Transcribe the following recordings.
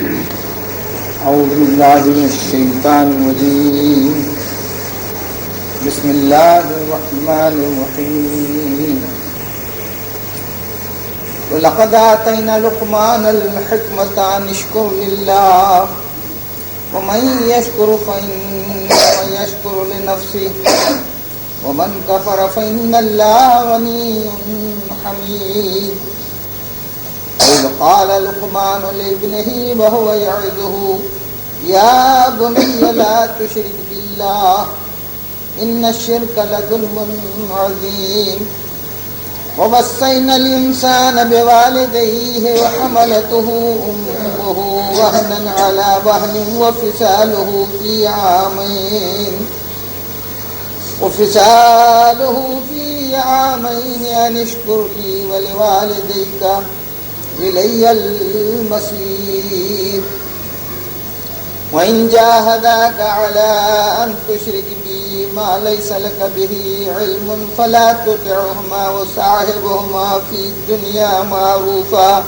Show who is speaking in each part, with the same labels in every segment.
Speaker 1: اعوذ باللہ من الشیطان الرجیم بسم اللہ الرحمن الرحیم وَلَقَدْ آتَيْنَا لُقْمَانَ الْحِكْمَةَ أَنِ اشْكُرْ لِلَّهِ وَمَنْ يَشْكُرْ فَإِنَّمَا يَشْكُرُ لِنَفْسِهِ وَمَنْ كَفَرَ فَإِنَّ اللَّهَ غَنِيٌّ حَمِيدٌ إذ قال لقمان لابنه وهو يعظه يا بني لا تشرك بالله إن الشرك لظلم عظيم ووصينا الإنسان بوالديه وحملته أمه وهنا على وهن وفصاله في عامين أن اشكر لي ولوالديك إلي المصير وإن جاهداك على أن تشرك بي ما ليس لك به علم فلا تطعهما وصاحبهما في الدنيا معروفا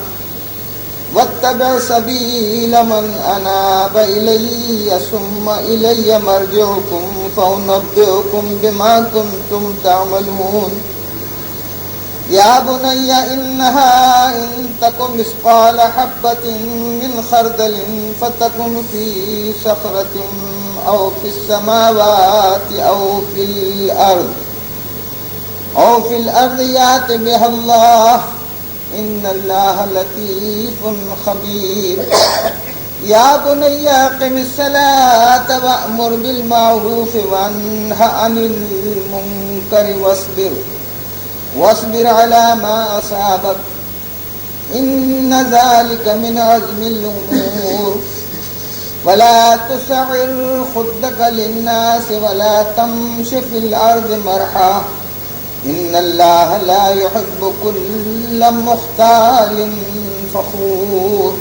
Speaker 1: واتبع سبيل من أناب إلي ثم إلي مرجعكم فأنبئكم بما كنتم تعملون يا بني إنها إن تكن مثقال حبة من خردل فتكن في صخرة أو في السماوات أو في الأرض يأت بها الله إن الله لطيف خبير يا بني أقم الصلاة وأمر بالمعروف وانه عن المنكر واصبر على ما أصابك إن ذلك من عزم الأمور ولا تسعر خدك للناس ولا تمش في الأرض مرحا إن الله لا يحب كل مختال فخور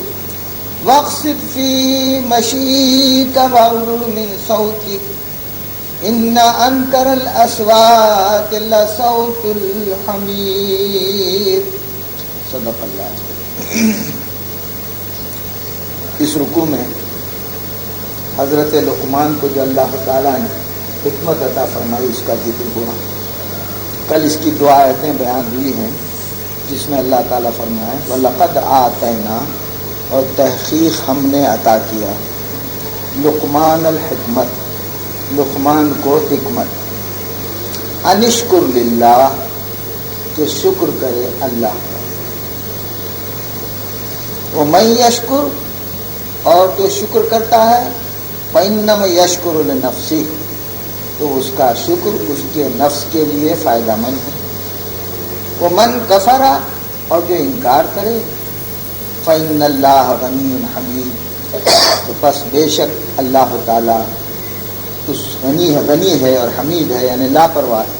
Speaker 1: واقصد في مشيك واغضض من صوتك إن أنكر الأصوات لصوت الحمير صدق اللہ. اس رکوع میں حضرت لقمان کو جو اللہ تعالیٰ نے حکمت عطا فرمائی اس کا ذکر ہوا. کل اس کی دو آیتیں بیان ہوئی ہیں جس میں اللہ تعالیٰ فرمائے وَلَقَدْ آتَيْنَا اور تحقیق ہم نے عطا کیا لقمان الحکمت لقمان کو حکمت انشکر للہ کہ شکر کرے اللہ کا وَمَن یشکر اور جو شکر کرتا ہے فَإِنَّمَا یشکر لِنَفْسِهِ تو اس کا شکر اس کے نفس کے لیے فائدہ مند ہے. وَمَن کفر اور جو انکار کرے فَإِنَّ اللَّهَ غَنِيٌّ حَمِيدٌ تو پس بے شک اللہ تعالیٰ اس غنی ہے اور حمید ہے یعنی لاپرواہ ہے.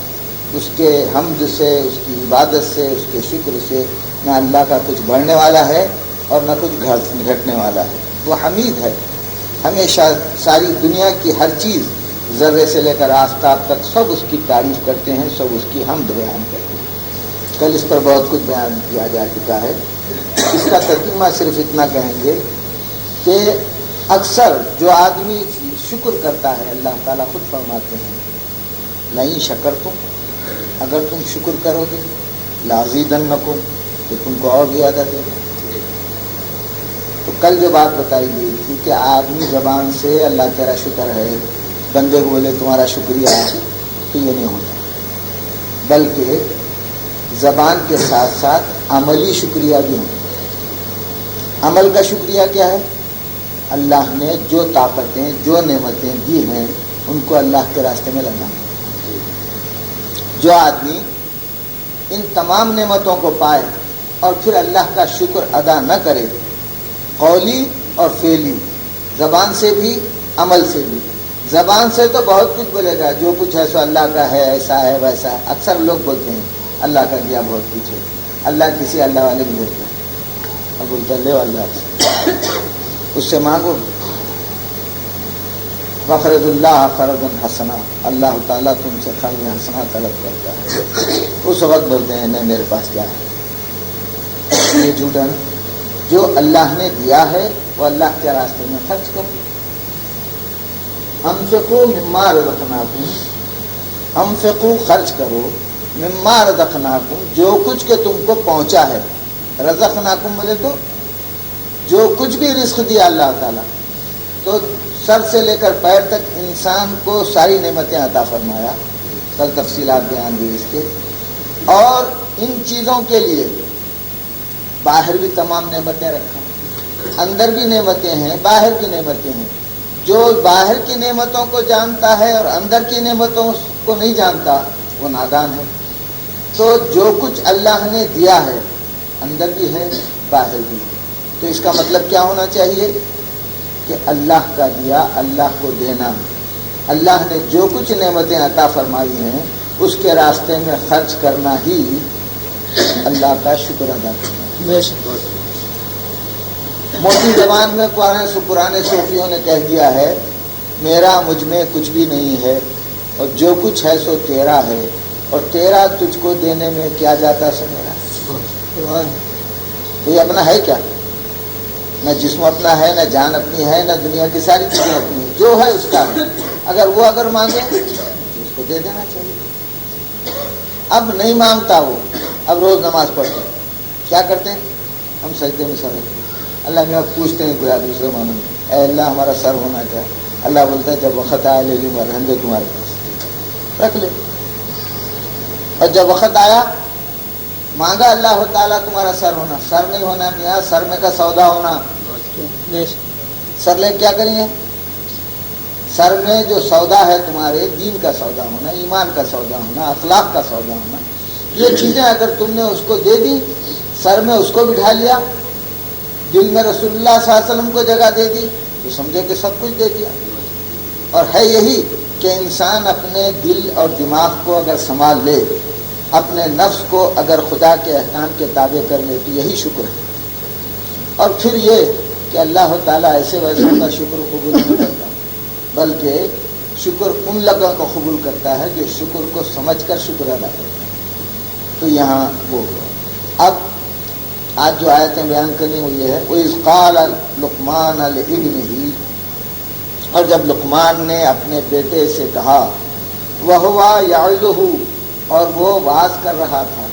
Speaker 1: اس کے حمد سے اس کی عبادت سے اس کے شکر سے نہ اللہ کا کچھ بڑھنے والا ہے اور نہ کچھ گھٹنے والا ہے. وہ حمید ہے. ہمیشہ ساری دنیا کی ہر چیز ذرے سے لے کر آفتاب تک سب اس کی تعریف کرتے ہیں, سب اس کی حمد بیان کرتے ہیں. کل اس پر بہت کچھ بیان کیا جا چکا ہے. اس کا ترجمہ صرف اتنا کہیں گے کہ اکثر جو آدمی شکر کرتا ہے اللہ تعالیٰ خود فرماتے ہیں لئن شکرتم اگر تم شکر کرو گے لازیدنکم تو تم کو اور زیادہ دے گا. تو کل جو بات بتائی گئی تھی کہ آدمی زبان سے اللہ تیرا شکر ہے بندے کو بولے تمہارا شکریہ تو یہ نہیں ہوتا, بلکہ زبان کے ساتھ ساتھ عملی شکریہ بھی ہوتا. عمل کا شکریہ کیا ہے؟ اللہ نے جو طاقتیں جو نعمتیں دی ہیں ان کو اللہ کے راستے میں لگانا. جو آدمی ان تمام نعمتوں کو پائے اور پھر اللہ کا شکر ادا نہ کرے قولی اور فعلی زبان سے بھی عمل سے بھی. زبان سے تو بہت کچھ بولے گا جو کچھ ہے سو اللہ کا ہے ایسا ہے ویسا ہے. اکثر لوگ بولتے ہیں اللہ کا دیا بہت کچھ ہے, اللہ کسی اللہ والے کو دیتا ہے اور بولتا لے اللہ سے اس سے مانگو. وقرض اللہ قرضا حسنا اللہ تعالیٰ تم سے قرض حسنا طلب کرتا ہے. اس وقت بولتے ہیں نہیں میرے پاس کیا ہے. یہ جھوٹا جو اللہ نے دیا ہے وہ اللہ کے راستے میں خرچ کرو. انفقوا مما رزقناکم، انفقوا خرچ کرو، مما رزقناکم جو کچھ کہ تم کو پہنچا ہے. رزقناکم بولے تو جو کچھ بھی رزق دیا اللہ تعالیٰ، تو سر سے لے کر پیر تک انسان کو ساری نعمتیں عطا فرمایا. کل تفصیلات بیان ہوئی اس کے. اور ان چیزوں کے لیے باہر بھی تمام نعمتیں رکھا، اندر بھی نعمتیں ہیں، باہر کی نعمتیں ہیں. جو باہر کی نعمتوں کو جانتا ہے اور اندر کی نعمتوں کو نہیں جانتا وہ نادان ہے. تو جو کچھ اللہ نے دیا ہے اندر بھی ہے باہر بھی ہے. تو اس کا مطلب کیا ہونا چاہیے کہ اللہ کا دیا اللہ کو دینا. اللہ نے جو کچھ نعمتیں عطا فرمائی ہیں اس کے راستے میں خرچ کرنا ہی اللہ کا شکر ادا کرنا. موٹی زبان میں پرانے صوفیوں نے کہہ دیا ہے میرا مجھ میں کچھ بھی نہیں ہے اور جو کچھ ہے سو تیرا ہے اور تیرا تجھ کو دینے میں کیا جاتا سو میرا. یہ اپنا ہے کیا؟ نہ جسم اپنا ہے، نہ جان اپنی ہے، نہ دنیا کی ساری چیزیں اپنی ہیں. جو ہے اس کا ہے. اگر مانگے تو اس کو دے دینا چاہیے. اب نہیں مانگتا وہ، اب روز نماز پڑھتے کیا کرتے ہیں؟ ہم سجدے میں سر رکھتے ہیں. اللہ میں اب پوچھتے ہیں کوئی دوسرے معنی میں، اے اللہ ہمارا سر ہونا چاہیے. اللہ بولتا ہے جب وقت آیا لے لوں گا، رہنے دے تمہارے پاس، رکھ لے. اور جب وقت آیا مانگا اللہ تعالیٰ تمہارا سر ہونا، سر نہیں ہونا میاں، سر میں کا سودا ہونا. سر لے کیا کریں گے؟ سر میں جو سودا ہے تمہارے دین کا سودا ہونا، ایمان کا سودا ہونا، اخلاق کا سودا ہونا، یہ چیزیں اگر تم نے اس کو دے دی، سر میں اس کو بٹھا لیا، دل میں رسول اللہ صلی اللہ علیہ وسلم کو جگہ دے دی، تو سمجھے کہ سب کچھ دے دیا. اور ہے یہی کہ انسان اپنے دل اور دماغ کو اگر سنبھال لے، اپنے نفس کو اگر خدا کے احکام کے تابع کر لے تو یہی شکر ہے. اور پھر یہ کہ اللہ تعالیٰ ایسے ویسوں کا شکر قبول نہیں کرتا، بلکہ شکر ان لوگوں کو قبول کرتا ہے جو شکر کو سمجھ کر شکر ادا کرتا ہے. تو یہاں وہ ہوا. اب آج جو آیتیں بیان کرنی وہ یہ ہے وَإِذْ قَالَ لُقْمَانَ لِابْنِهِ، اور جب لقمان نے اپنے بیٹے سے کہا، وَهُوَ يَعِظُهُ، اور وہ واعظ کر رہا تھا،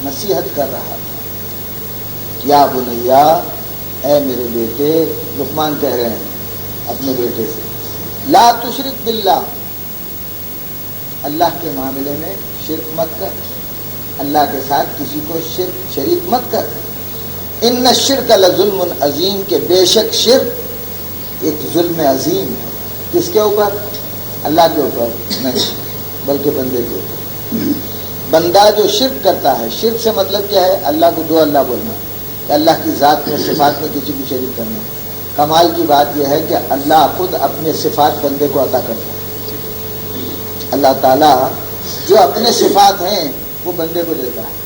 Speaker 1: نصیحت کر رہا تھا. یا بنیا، اے میرے بیٹے، لقمان کہہ رہے ہیں اپنے بیٹے سے، لا تشرک باللہ، اللہ کے معاملے میں شرک مت کر، اللہ کے ساتھ کسی کو شریک مت کر. ان الشرک لظلم عظیم، کہ بے شک شرک ایک ظلم عظیم ہے. کس کے اوپر؟ اللہ کے اوپر نہیں بلکہ بندے کے اوپر. بندہ جو شرک کرتا ہے، شرک سے مطلب کیا ہے؟ اللہ کو دو اللہ بولنا، کہ اللہ کی ذات میں صفات میں کسی کو شریک کرنا. کمال کی بات یہ ہے کہ اللہ خود اپنے صفات بندے کو عطا کرتا ہے. اللہ تعالیٰ جو اپنے صفات ہیں وہ بندے کو دیتا ہے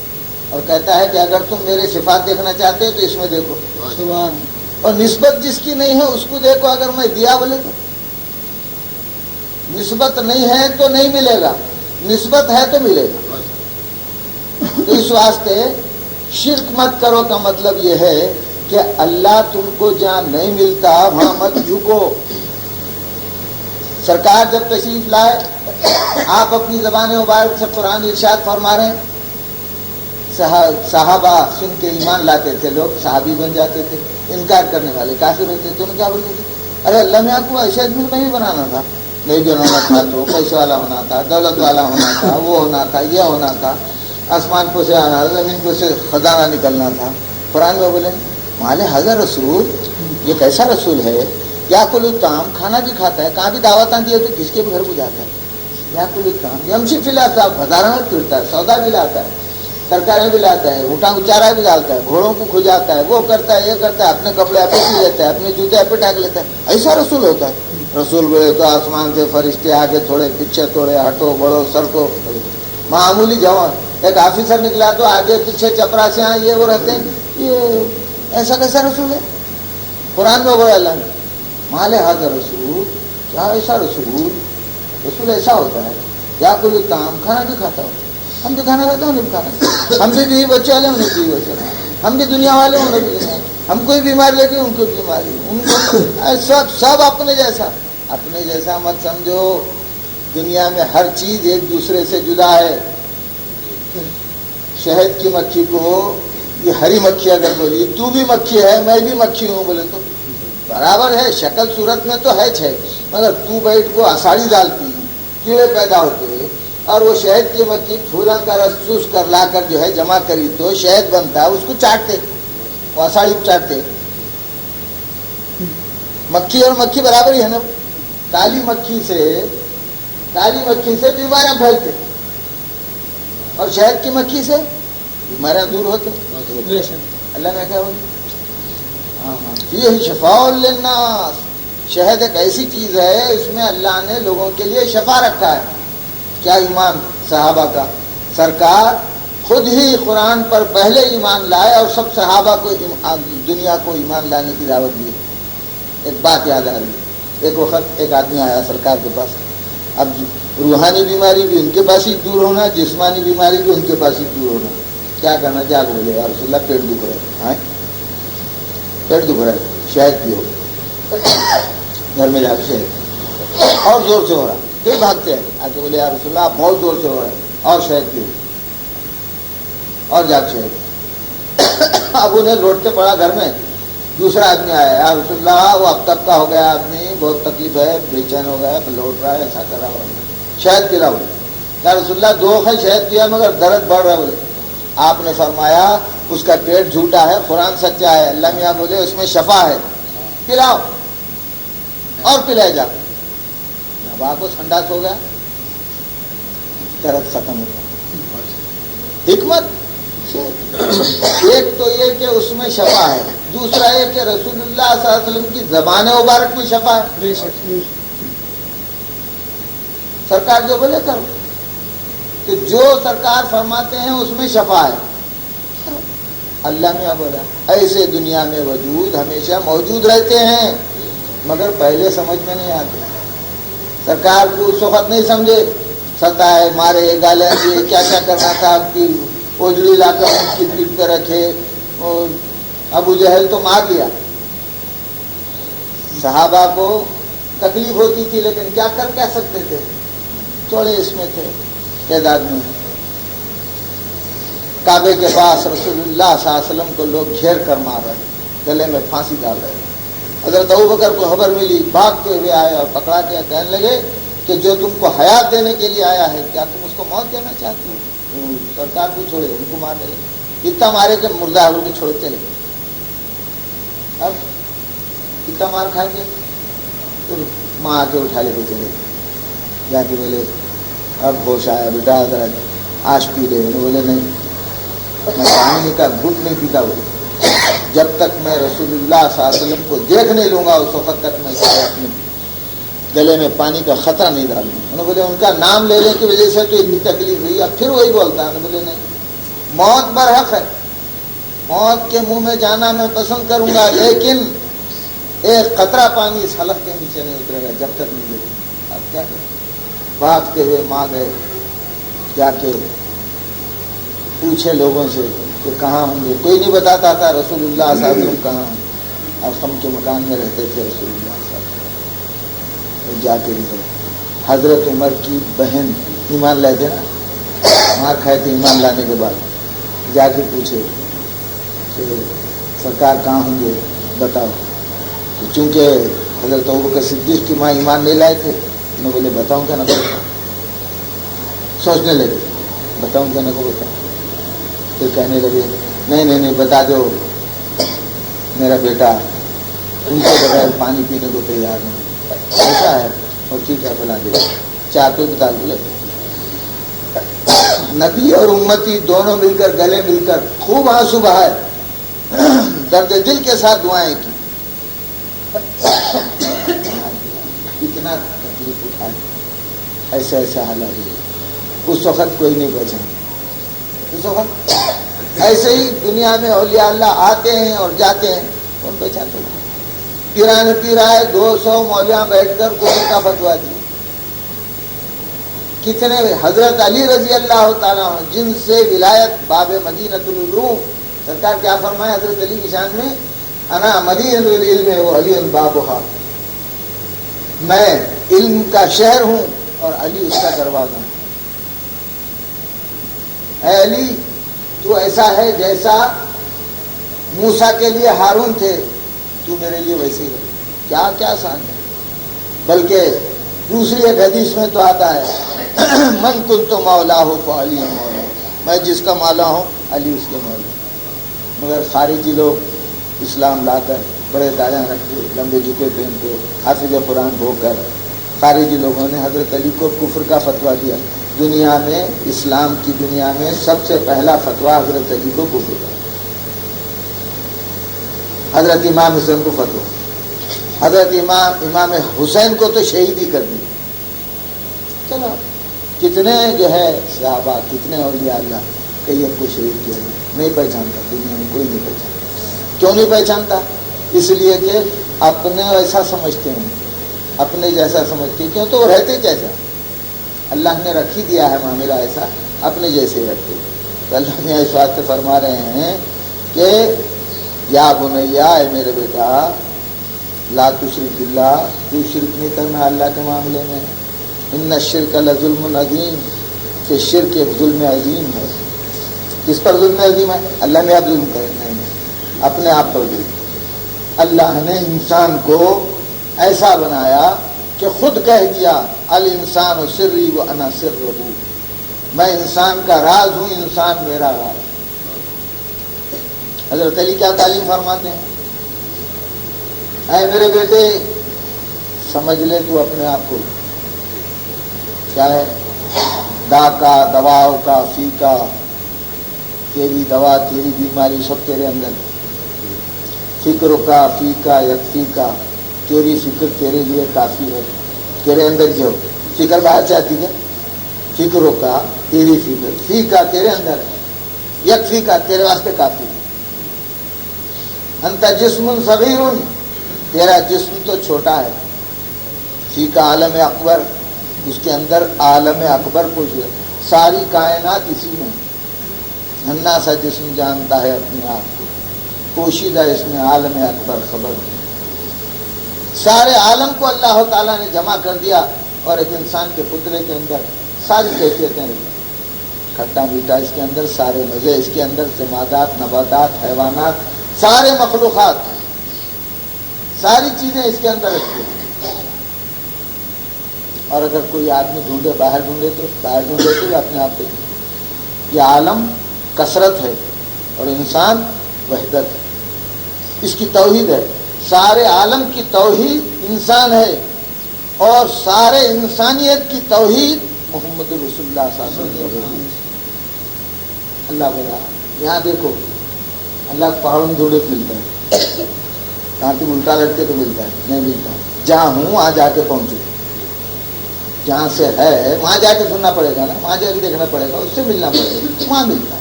Speaker 1: اور کہتا ہے کہ اگر تم میرے صفات دیکھنا چاہتے ہو تو اس میں دیکھو. سبحان. اور نسبت جس کی نہیں ہے اس کو دیکھو. اگر میں دیا بولے تو نسبت نہیں ہے تو نہیں ملے گا، نسبت ہے تو ملے گا. تو اس واسطے شرک مت کرو کا مطلب یہ ہے کہ اللہ تم کو جہاں نہیں ملتا وہاں مت جھکو. سرکار جب تشریف لائے، آپ اپنی زبان مبارک سے قرآن ارشاد فرما رہے ہیں. صحابہ سن کے ایمان لاتے تھے، لوگ صحابی بن جاتے تھے. انکار کرنے والے کافر ہوتے تھے. انہوں نے کیا بولتے تھے؟ ارے اللہ میں آپ کو ایسے آدمی کو نہیں بنانا تھا، نہیں بنانا تھا تو پیسے والا ہونا تھا، دولت والا ہونا تھا، وہ ہونا تھا، یہ ہونا تھا، آسمان کو سے آنا تھا، زمین کو سے خزانہ نکلنا تھا. قرآن میں بولے مالے حضر رسول، یہ کیسا رسول ہے؟ یا کل الطعام، کھانا بھی کھاتا ہے، کہاں بھی دعوت آتی ہے تو کس کے بھی گھر کو جاتا ہے. یا کل الطعام یمشی فی الاسواق، بازاروں میں پھرتا ہے، سودا بھی لاتا ہے، ترکاریں بھی لاتا ہے، اونٹوں کو چارہ بھی ڈالتا ہے، گھوڑوں کو کھجاتا ہے، وہ کرتا ہے، یہ کرتا ہے، اپنے کپڑے آپ سی لیتا ہے، اپنے جوتے آپ ٹانگ لیتا ہے. ایسا رسول ہوتا ہے. رسول بولے تو آسمان سے فرشتے آگے تھوڑے پیچھے تھوڑے، ہٹو بڑھو سر کو. معمولی جوان ایک آفیسر نکلا تو آگے پیچھے چپراسیاں یہ وہ رہتے ہیں. یہ ایسا کیسا رسول ہے؟ قرآن میں بولے اللہ نے مالے حاضر رسول، کیا ایسا رسول؟ رسول ایسا ہوتا ہے یا کوئی کام کھانا بھی کھاتا ہو. ہم بھی کھانا کھاتے ہیں، نہیں کھانا. ہم بھی بیوی بچے والے، انہیں بیوی بچے والے. ہم بھی دنیا والے، انہیں بھی دنیا. ہم کوئی بیماری لگی ان کو بیماری، ان کو سب اپنے جیسا مت سمجھو. دنیا میں ہر چیز ایک دوسرے سے جدا ہے. شہد کی مکھی کو یہ ہری مکھی اگر بولی تو بھی مکھی ہے میں بھی مکھی ہوں بولے تو برابر ہے، شکل صورت میں تو ہے مگر تو بیٹھ کو اساڑی ڈالتی، کیڑے پیدا ہوتے، اور وہ شہد کی مکھی پھولا کا رس چوس کر لا کر جو ہے جمع کری تو شہد بنتا، اس کو چاٹتے، وہ اساڑی چاٹتے. مکھی اور مکھی برابر ہی ہے نا. کالی مکھی سے بیماریاں پھیلتے اور شہد کی مکھی سے بیماریاں دور ہوتے. اللہ نے کیا بولا یہ شفاء للناس. شہد ایک ایسی چیز ہے اس میں اللہ نے لوگوں کے لیے شفا رکھا ہے. کیا ایمان صحابہ کا، سرکار خود ہی قرآن پر پہلے ایمان لائے اور سب صحابہ کو دنیا کو ایمان لانے کی دعوت دی. ایک بات یاد آ رہی ہے، ایک وقت ایک آدمی آیا سرکار کے پاس. اب روحانی بیماری بھی ان کے پاس ہی دور ہونا، جسمانی بیماری بھی ان کے پاس ہی دور ہونا. کیا کرنا؟ جا بولے یا رسول اللہ پیٹ دکھ رہا ہے، پیٹ دکھ رہا ہے، شہد پیو. گھر میں جا کے شہد اور زور سے ہو رہا، پھر بھاگتے ہیں آ کے بولے یا رسول اللہ بہت زور سے ہو رہا ہے اور شہد پیو، اور جا کے شہد. اب انہیں لوٹتے پڑا گھر میں. دوسرا آدمی آیا یا رسول اللہ وہ اب تب کا ہو گیا آدمی، بہت تکلیف ہے، بے چین ہو گیا، لوٹ رہا ہے، ایسا کر رہا ہو، شہد پلا. بولے یا رسول اللہ 2 شہد پیا مگر درد بڑھ رہا. بولے آپ نے فرمایا اس کا پیٹ جھوٹا ہے، قرآن سچا ہے. اللہ میاں بولے اس میں شفا ہے، پلاؤ. اور پلائے جا. اب آپ کو سنڈاس ہو گیا، درد ختم ہو گیا. حکمت ایک تو یہ کہ اس میں شفا ہے، دوسرا یہ کہ رسول اللہ صلی اللہ علیہ وسلم کی زبان مبارک میں شفا ہے. سرکار جو بولے کرو، کہ جو سرکار فرماتے ہیں اس میں شفا ہے. اللہ نے بولا ایسے دنیا میں وجود ہمیشہ موجود رہتے ہیں مگر پہلے سمجھ میں نہیں آتے. سرکار کو اس وقت نہیں سمجھے، ستائے مارے گالے دیے، کیا کیا کرنا تھا. آپ کی اوجڑی لا کر ان کی پیٹ پہ رکھے، اور ابو جہل تو مار دیا. صحابہ کو تکلیف ہوتی تھی لیکن کیا کہہ سکتے تھے، تھوڑے اس میں تھے تعداد میں. کعبے کے پاس رسول اللہ صلی اللہ علیہ وسلم کو لوگ گھیر کر مار رہے، گلے میں پھانسی ڈال رہے. حضرت ابوبکر کو خبر ملی، بھاگتے ہوئے آئے اور پکڑا کے کہنے لگے کہ جو تم کو حیات دینے کے لیے آیا ہے کیا تم اس کو موت دینا چاہتے ہو؟ سرکار کو چھوڑے، ان کو مار لگے. اتنا مارے کہ مردہ ہو کے چھوڑتے لگے. اب اتنا مار کھائیں گے پھر ماں آ کے اٹھا لے کے چلے جا کے بولے اب ہوش آیا بیٹا ذرا آش پی لے. بولے نہیں میں پانی کا گھٹ نہیں پیتا. بولے جب تک میں رسول اللہ صلی اللہ علیہ وسلم کو دیکھ نہیں لوں گا اس وقت تک میں اپنے گلے میں پانی کا خطرہ نہیں ڈالوں. انہوں نے بولے ان کا نام لینے کی وجہ سے تو اتنی تکلیف ہوئی. اب پھر وہی بولتا ہے. بولے نہیں موت برحق ہے، موت کے منہ میں جانا میں پسند کروں گا لیکن ایک قطرہ پانی اس حلق کے نیچے نہیں اترے گا جب تک نہیں لے. اب کیا کریں؟ بھاگتے ہوئے ماں گئے، جا کے پوچھے لوگوں سے کہ کہاں ہوں گے. کوئی نہیں بتاتا تھا رسول اللہ صلی اللہ علیہ وسلم کہاں ہیں. ارقم کے مکان میں رہتے تھے رسول اللہ صلی اللہ علیہ وسلم. جا کے حضرت عمر کی بہن ایمان لائے تھے نا، مار کھائے تھے ایمان لانے کے بعد. جا کے پوچھے کہ سرکار کہاں ہوں گے بتاؤ. تو چونکہ حضرت ابوبکر صدیق کی ماں ایمان نہیں لائے تھے، انہوں نے بولے بتاؤں کیا نہ بتاؤں. سوچنے لگے بتاؤں کیا نہ کو بتاؤں. پھر کہنے لگے نہیں بتا دو، میرا بیٹا ان کے بغیر پانی پینے کو تیار نہیں. ایسا ہے اور ٹھیک ہے بلا دے. چار تو بتا. بولے نبی اور امتی دونوں مل کر گلے مل کر خوب آنسو بہائے، درد دل کے ساتھ دعائیں کی. اتنا تکلیف اٹھائے، ایسا حالات ہوئے. اس وقت کوئی نہیں پہچانا. اس وقت ایسے ہی دنیا میں اولیاء اللہ آتے ہیں اور جاتے ہیں، کون پہچانتے ہیں؟ پیرانے پیرائے 200 مولویاں بیٹھ کر کفر کا فتویٰ دی. کتنے حضرت علی رضی اللہ تعالیٰ عنہ جن سے ولایت باب مدینۃ العلوم، سرکار کیا فرمائے حضرت علی کی شان میں؟ انا مدینۃ العلم و علی بابھا، میں علم کا شہر ہوں اور علی اس کا دروازہ ہے۔ اے علی تو ایسا ہے جیسا موسیٰ کے لیے ہارون تھے، تو میرے لیے ویسے ہی ہے۔ کیا کیا شان ہے! بلکہ دوسری ایک حدیث میں تو آتا ہے من کنت مولا فعلی مولا، میں جس کا مولا ہوں علی اس کے مولا۔ مگر خارجی لوگ اسلام لا کر بڑے داڑیاں رکھ کے لمبے جوتے پہن کے حافظ قرآن ہو کر خارجی لوگوں نے حضرت علی کو کفر کا فتویٰ دیا۔ دنیا میں، اسلام کی دنیا میں سب سے پہلا فتویٰ حضرت علی کو کفر کا، حضرت امام حسین کو فتویٰ، حضرت امام حسین کو تو شہید ہی کر دیا۔ چلو کتنے جو ہے صحابہ، کتنے اولیاء اللہ کئی کو شہید کیا، نہیں پہچانتا، دنیا میں کوئی نہیں پہچانتا۔ کیوں نہیں پہچانتا؟ اس لیے کہ اپنے ایسا سمجھتے ہیں، اپنے جیسا سمجھتے ہیں، کیوں تو وہ رہتے جیسا اللہ نے رکھ ہی دیا ہے معاملہ ایسا، اپنے جیسے ہی رکھتے۔ تو اللہ نے اس واسطے فرما رہے ہیں کہ یا بنیا، اے میرے بیٹا، لا تشرک باللہ، تو شرک نہیں کرنا اللہ کے معاملے میں۔ ان الشرک لظلم عظیم، کہ شرک ایک ظلم عظیم ہے۔ کس پر ظلم عظیم ہے؟ اللہ نے آپ ظلم کرے نہیں، اپنے آپ پر ظلم۔ اللہ نے انسان کو ایسا بنایا کہ خود کہہ دیا الانسان سری وانا سرہ، میں انسان کا راز ہوں، انسان میرا راز۔ حضرت علی کیا تعلیم فرماتے ہیں؟ اے میرے بیٹے سمجھ لے تو اپنے آپ کو، کیا ہے؟ دا کا، دواؤں کا، فی کا، تیری دوا، تیری بیماری سب تیرے اندر۔ فکر کا، فی کا، یکفی کا، تیری فکر تیرے لیے کافی ہے۔ تیرے اندر جو فکر باہر سے آتی ہے، فکر کا، تیری فکر، فی کا تیرے اندر ہے، یکفی کا تیرے واسطے کافی ہے۔ انت جسم صغیر، تیرا جسم تو چھوٹا ہے۔ فی کا عالم اکبر، اس کے اندر عالم اکبر کچھ ہے، ساری کائنات اسی میں۔ ننھا سا جسم جانتا ہے اپنے آپ کو، پوشیدہ اس میں عالم اکبر خبر ہے۔ سارے عالم کو اللہ تعالیٰ نے جمع کر دیا اور ایک انسان کے پتلے کے اندر ساری کیفیتیں رہی، کھٹا میٹھا اس کے اندر، سارے مزے اس کے اندر، جمادات، نباتات، حیوانات، سارے مخلوقات، ساری چیزیں اس کے اندر رکھی ہیں۔ اور اگر کوئی آدمی ڈھونڈے باہر ڈھونڈے تو اپنے آپ کو، یہ عالم کثرت ہے اور انسان وحدت ہے، اس کی توحید ہے۔ سارے عالم کی توحید انسان ہے اور سارے انسانیت کی توحید محمد رسول اللہ صلی اللہ علیہ وسلم۔ اللہ بڑا، یہاں دیکھو اللہ پہاڑوں میں ڈھونڈے تو ملتا ہے، کہاں تم الٹا لٹکے تو ملتا ہے نہیں ملتا، جہاں ہوں وہاں جا کے پہنچو، جہاں سے ہے وہاں جا کے سننا پڑے گا نا، وہاں جا کے دیکھنا پڑے گا، اس سے ملنا پڑے گا، وہاں ملتا ہے۔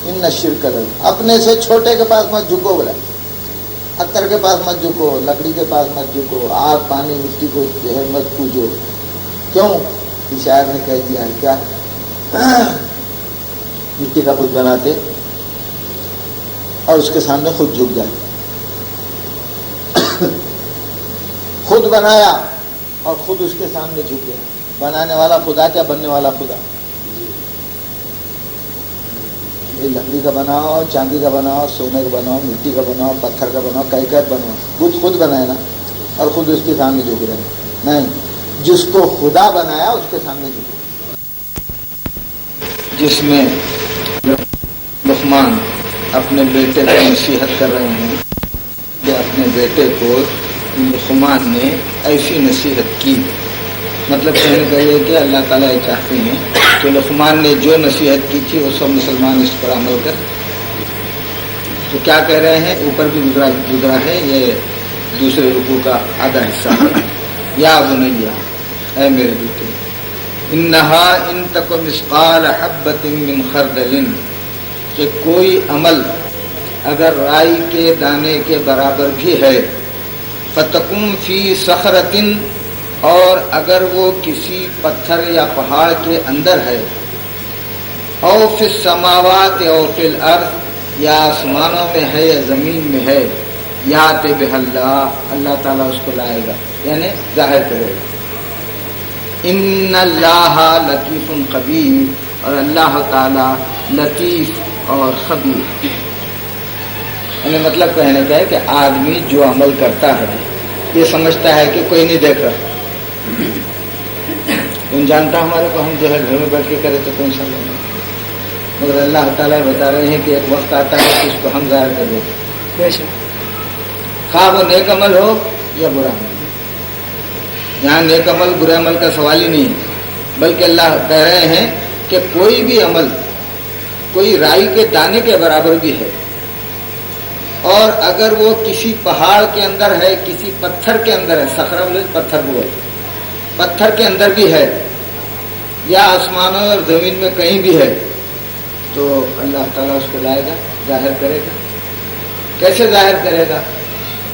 Speaker 1: ان الشرک اپنے سے چھوٹے کے پاس مت جھکو، بلا پتھر کے پاس مت جھکو، لکڑی کے پاس مت جھکو، آگ پانی مٹی کو جو ہے مت پوجو۔ کیوں؟ شاعر نے کہہ دیا ہے کیا، مٹی کا بت بناتے اور اس کے سامنے خود جھک جائے، خود بنایا اور خود اس کے سامنے جھک گیا۔ بنانے والا خدا کیا، بننے والا خدا؟ لکڑی کا بناؤ، چاندی کا بناؤ، سونے کا بناؤ، مٹی کا بناؤ، پتھر کا بناؤ، کیفیت بناؤ، بت خود بنائے نا اور خود اس کے سامنے جھک رہے ہیں؟ نہیں، جس کو خدا بنایا اس کے سامنے جھکو۔ جس میں لقمان اپنے بیٹے کو نصیحت کر رہے ہیں کہ اپنے بیٹے کو لقمان نے ایسی نصیحت کی، مطلب کہنے کا یہ کہ اللہ تعالیٰ یہ چاہتے ہیں کہ لقمان نے جو نصیحت کی تھی وہ سب مسلمان اس پر عمل کر۔ تو کیا کہہ رہے ہیں، اوپر بھی گزرا ہے، یہ دوسرے رکوع کا آدھا حصہ ہے۔ یا بنیا، اے میرے بیٹے، انہا ان تک مثقال حبۃ من خردل، کہ کوئی عمل اگر رائی کے دانے کے برابر بھی ہے، فتکم فی صخرۃ، اور اگر وہ کسی پتھر یا پہاڑ کے اندر ہے، او فی السماوات او فی الارض، یا آسمانوں میں ہے یا زمین میں ہے، یات بہ اللہ، اللہ تعالیٰ اس کو لائے گا، یعنی ظاہر کرے گا۔ ان اللہ لطیف خبیر، اور اللہ تعالیٰ لطیف اور خبیر، یعنی مطلب کہنے کا ہے کہ آدمی جو عمل کرتا ہے یہ سمجھتا ہے کہ کوئی نہیں دیکھ رہا، کون جانتا ہمارے کو، ہم جو ہے گھر میں بیٹھ کے کرے تو کون سا لوگ، مگر اللہ تعالیٰ بتا رہے ہیں کہ ایک وقت آتا ہے کہ اس کو ہم ظاہر کر دیتے، خواہ وہ نیک عمل ہو یا برا عمل۔ یہاں نیک عمل برے عمل کا سوال ہی نہیں ہے، بلکہ اللہ کہہ رہے ہیں کہ کوئی بھی عمل کوئی رائی کے دانے کے برابر بھی ہے، اور اگر وہ کسی پہاڑ کے اندر ہے، کسی پتھر کے اندر ہے، صخرہ بولے پتھر بولے، پتھر کے اندر بھی ہے، یا آسمانوں اور زمین میں کہیں بھی ہے، تو اللہ تعالیٰ اس کو لائے گا، ظاہر کرے گا۔ کیسے ظاہر کرے گا؟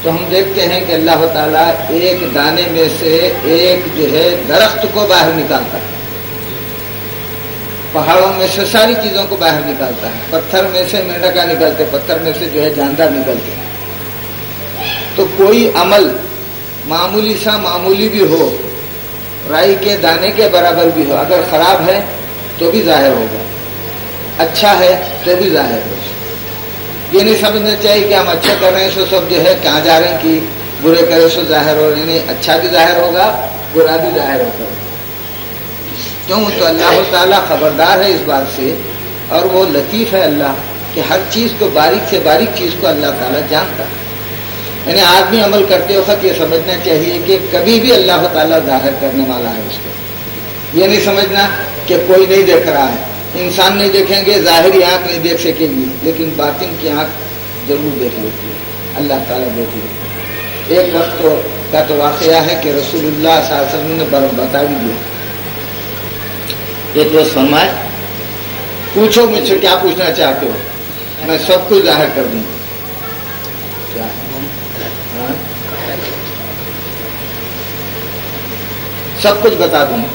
Speaker 1: تو ہم دیکھتے ہیں کہ اللہ تعالیٰ ایک دانے میں سے ایک جو ہے درخت کو باہر نکالتا ہے، پہاڑوں میں سے ساری چیزوں کو باہر نکالتا ہے، پتھر میں سے مینڈکا نکلتے، پتھر میں سے جو ہے جاندار نکلتے ہیں۔ تو کوئی عمل معمولی سا معمولی بھی ہو، رائی کے دانے کے برابر بھی ہو، اگر خراب ہے تو بھی ظاہر ہوگا، اچھا ہے تو بھی ظاہر ہوگا۔ یہ نہیں سمجھنا چاہیے کہ ہم اچھا کر رہے ہیں سو سب جو ہے کہاں جا رہے ہیں کہ برے کرے سو ظاہر ہو رہے ہیں، نہیں، اچھا بھی ظاہر ہوگا، برا بھی ظاہر ہوگا۔ کیوں؟ تو اللہ تعالیٰ خبردار ہے اس بات سے، اور وہ لطیف ہے اللہ کہ ہر چیز کو، باریک سے باریک چیز کو اللہ تعالیٰ جانتا ہے۔ یعنی آدمی عمل کرتے وقت یہ سمجھنا چاہیے کہ کبھی بھی اللہ تعالیٰ ظاہر کرنے والا ہے اس کو، یہ نہیں سمجھنا کہ کوئی نہیں دیکھ رہا ہے۔ انسان نہیں دیکھیں گے، ظاہری آنکھ نہیں دیکھ سکے گی، لیکن باطن کی آنکھ ضرور دیکھ لیتی ہے، اللہ تعالیٰ دیکھ لیتی ہے۔ ایک وقت کا تو واقعہ ہے کہ رسول اللہ صلی اللہ علیہ وسلم نے بتا بھی دیا، ایک روز فرمائے پوچھو مجھ سے کیا پوچھنا چاہتے ہو، میں سب کچھ ظاہر کر دوں گا۔ سب کچھ بتا دوں گا۔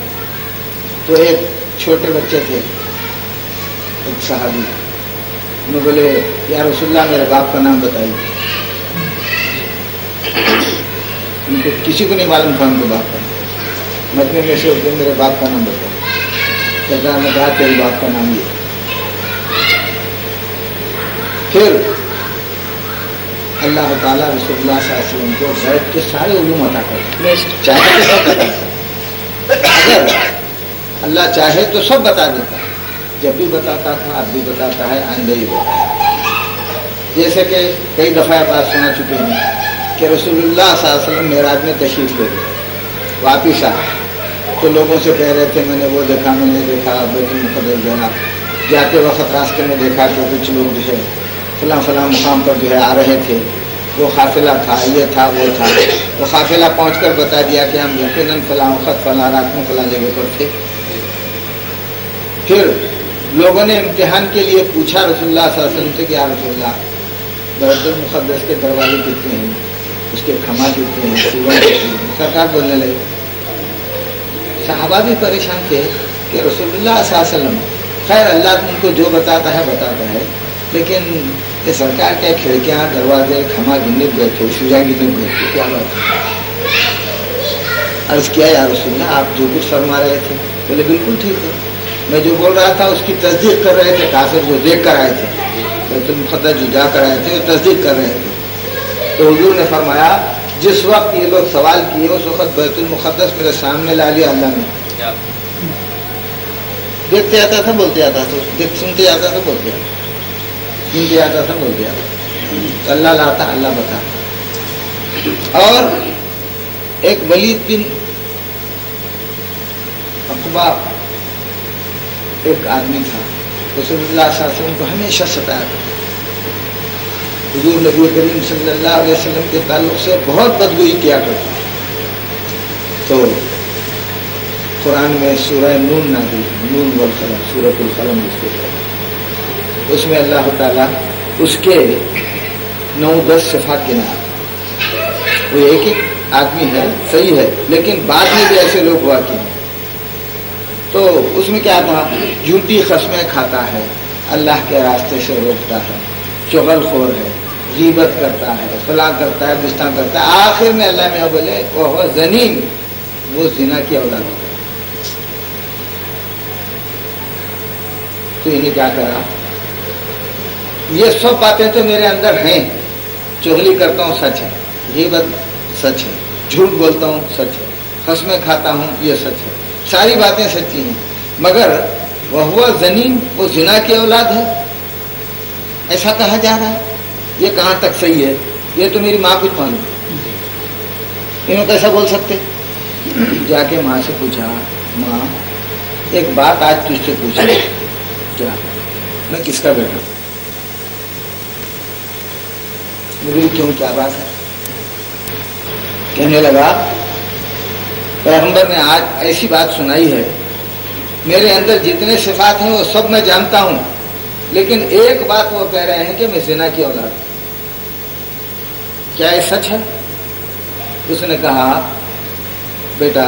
Speaker 1: تو ایک چھوٹے بچے تھے، ایک صحابی، انہوں بولے یا رسول اللہ میرے باپ کا نام بتائیے۔ ان کو کسی کو نہیں معلوم تھا ان کے باپ کا نام، مجمع میں سے میرے باپ کا نام بتایا۔ سرکار نے کہا تیرے باپ کا نام یہ۔ پھر اللہ تعالیٰ رسول اللہ صلی اللہ علیہ وسلم کو غیب کے سارے علوم عطا کرتے، چاہے تو سب بتا، اگر اللہ چاہے تو سب بتا دیتا، جب بھی بتاتا تھا، اب بھی بتاتا ہے، آئندہ ہی بتاتا ہے۔ جیسے کہ کئی دفعہ بات سنا چکے ہیں کہ رسول اللہ صلی اللہ علیہ وسلم معراج میں تشریف لے گئے، واپس آئے تو لوگوں سے کہہ رہے تھے میں نے وہ دیکھا، میں نے دیکھا، بیت المقدس گیا، جاتے وقت راستے میں دیکھا کہ کچھ لوگ جو ہے فلاں فلاں مقام پر جو ہے آ رہے تھے، وہ قافلہ تھا، یہ تھا، وہ تھا، وہ قافلہ پہنچ کر بتا دیا کہ ہم یقیناً فلاں وقت فلاں رات میں فلاں جگہ پر تھے۔ پھر لوگوں نے امتحان کے لیے پوچھا رسول اللہ صلی اللہ علیہ وسلم سے کہ یا رسول اللہ بیت المقدس کے دروازے کتنے ہیں، اس کے کھما کتنے ہیں، سیڑھیاں کتنی ہیں؟ سرکار بولنے لگے۔ صحابہ بھی پریشان تھے کہ رسول اللہ صلی اللہ علیہ وسلم، خیر اللہ ان کو جو بتاتا ہے بتاتا ہے، لیکن یہ سرکار کیا کھڑکیاں، دروازے، کھما گننے بیٹھے، شجاع گننے بیٹھے، کیا بات ہے؟ عرض کیا یا رسول اللہ آپ جو کچھ فرما رہے تھے، بولے بالکل ٹھیک ہے، میں جو بول رہا تھا اس کی تصدیق کر رہے تھے کافر جو دیکھ کر آئے تھے، بیت المقدس جو جا کر آئے تھے وہ تصدیق کر رہے تھے۔ تو حضور نے فرمایا جس وقت یہ لوگ سوال کیے اس وقت بیت المقدس میرے سامنے لا لیا اللہ نے، دیکھتے آتا تھا بولتے آتا تھا، سنتے آتا تھا بولتے آتا، سنتے آتا تھا بولتے آتا، اللہ لاتا اللہ بتا۔ اور ایک ولید بن عقبہ ایک آدمی تھا، رسول اللہ صلی اللہ علیہ وسلم کو ہمیشہ ستایا کرتا، حضور نبی کریم صلی اللہ علیہ وسلم کے تعلق سے بہت بدگوئی کیا کرتا۔ تو قرآن میں سورہ نون نازل، نون والقلم، سورۃ القلم جس کو کہتے ہیں، اس میں اللہ تعالیٰ اس کے 9-10 صفات گنا۔ وہ ایک ایک آدمی ہے صحیح ہے، لیکن بعد میں بھی ایسے لوگ ہوا کہ تو اس میں کیا تھا، جھوٹی قسمیں کھاتا ہے، اللہ کے راستے سے روکتا ہے، چغل خور ہے، غیبت کرتا ہے، فلاں کرتا ہے، بستاں کرتا ہے، آخر میں اللہ میں بولے وہ زنیم، وہ زنا کی اولاد ہے۔ تو انہیں کیا کرا؟ یہ سب باتیں تو میرے اندر ہیں، چغلی کرتا ہوں سچ ہے، غیبت سچ ہے، جھوٹ بولتا ہوں سچ ہے، قسمیں کھاتا ہوں یہ سچ ہے، ساری باتیں سچی ہیں، مگر وہ زنیم، وہ زنا کی اولاد ہے، ایسا کہا جا رہا ہے، یہ کہاں تک صحیح ہے؟ یہ تو میری ماں کچھ معلوم، انہوں کیسا بول سکتے؟ جا کے ماں سے پوچھا، ماں ایک بات آج تجھ سے پوچھا، کیا؟ میں کس کا بیٹا ہوں؟ مجھے کیوں، کیا بات ہے؟ کہنے لگا پیغمبر نے آج ایسی بات سنائی ہے، میرے اندر جتنے صفات ہیں وہ سب میں جانتا ہوں، لیکن ایک بات وہ کہہ رہے ہیں کہ میں زنا کی اولاد ہوں، کیا یہ سچ ہے؟ اس نے کہا بیٹا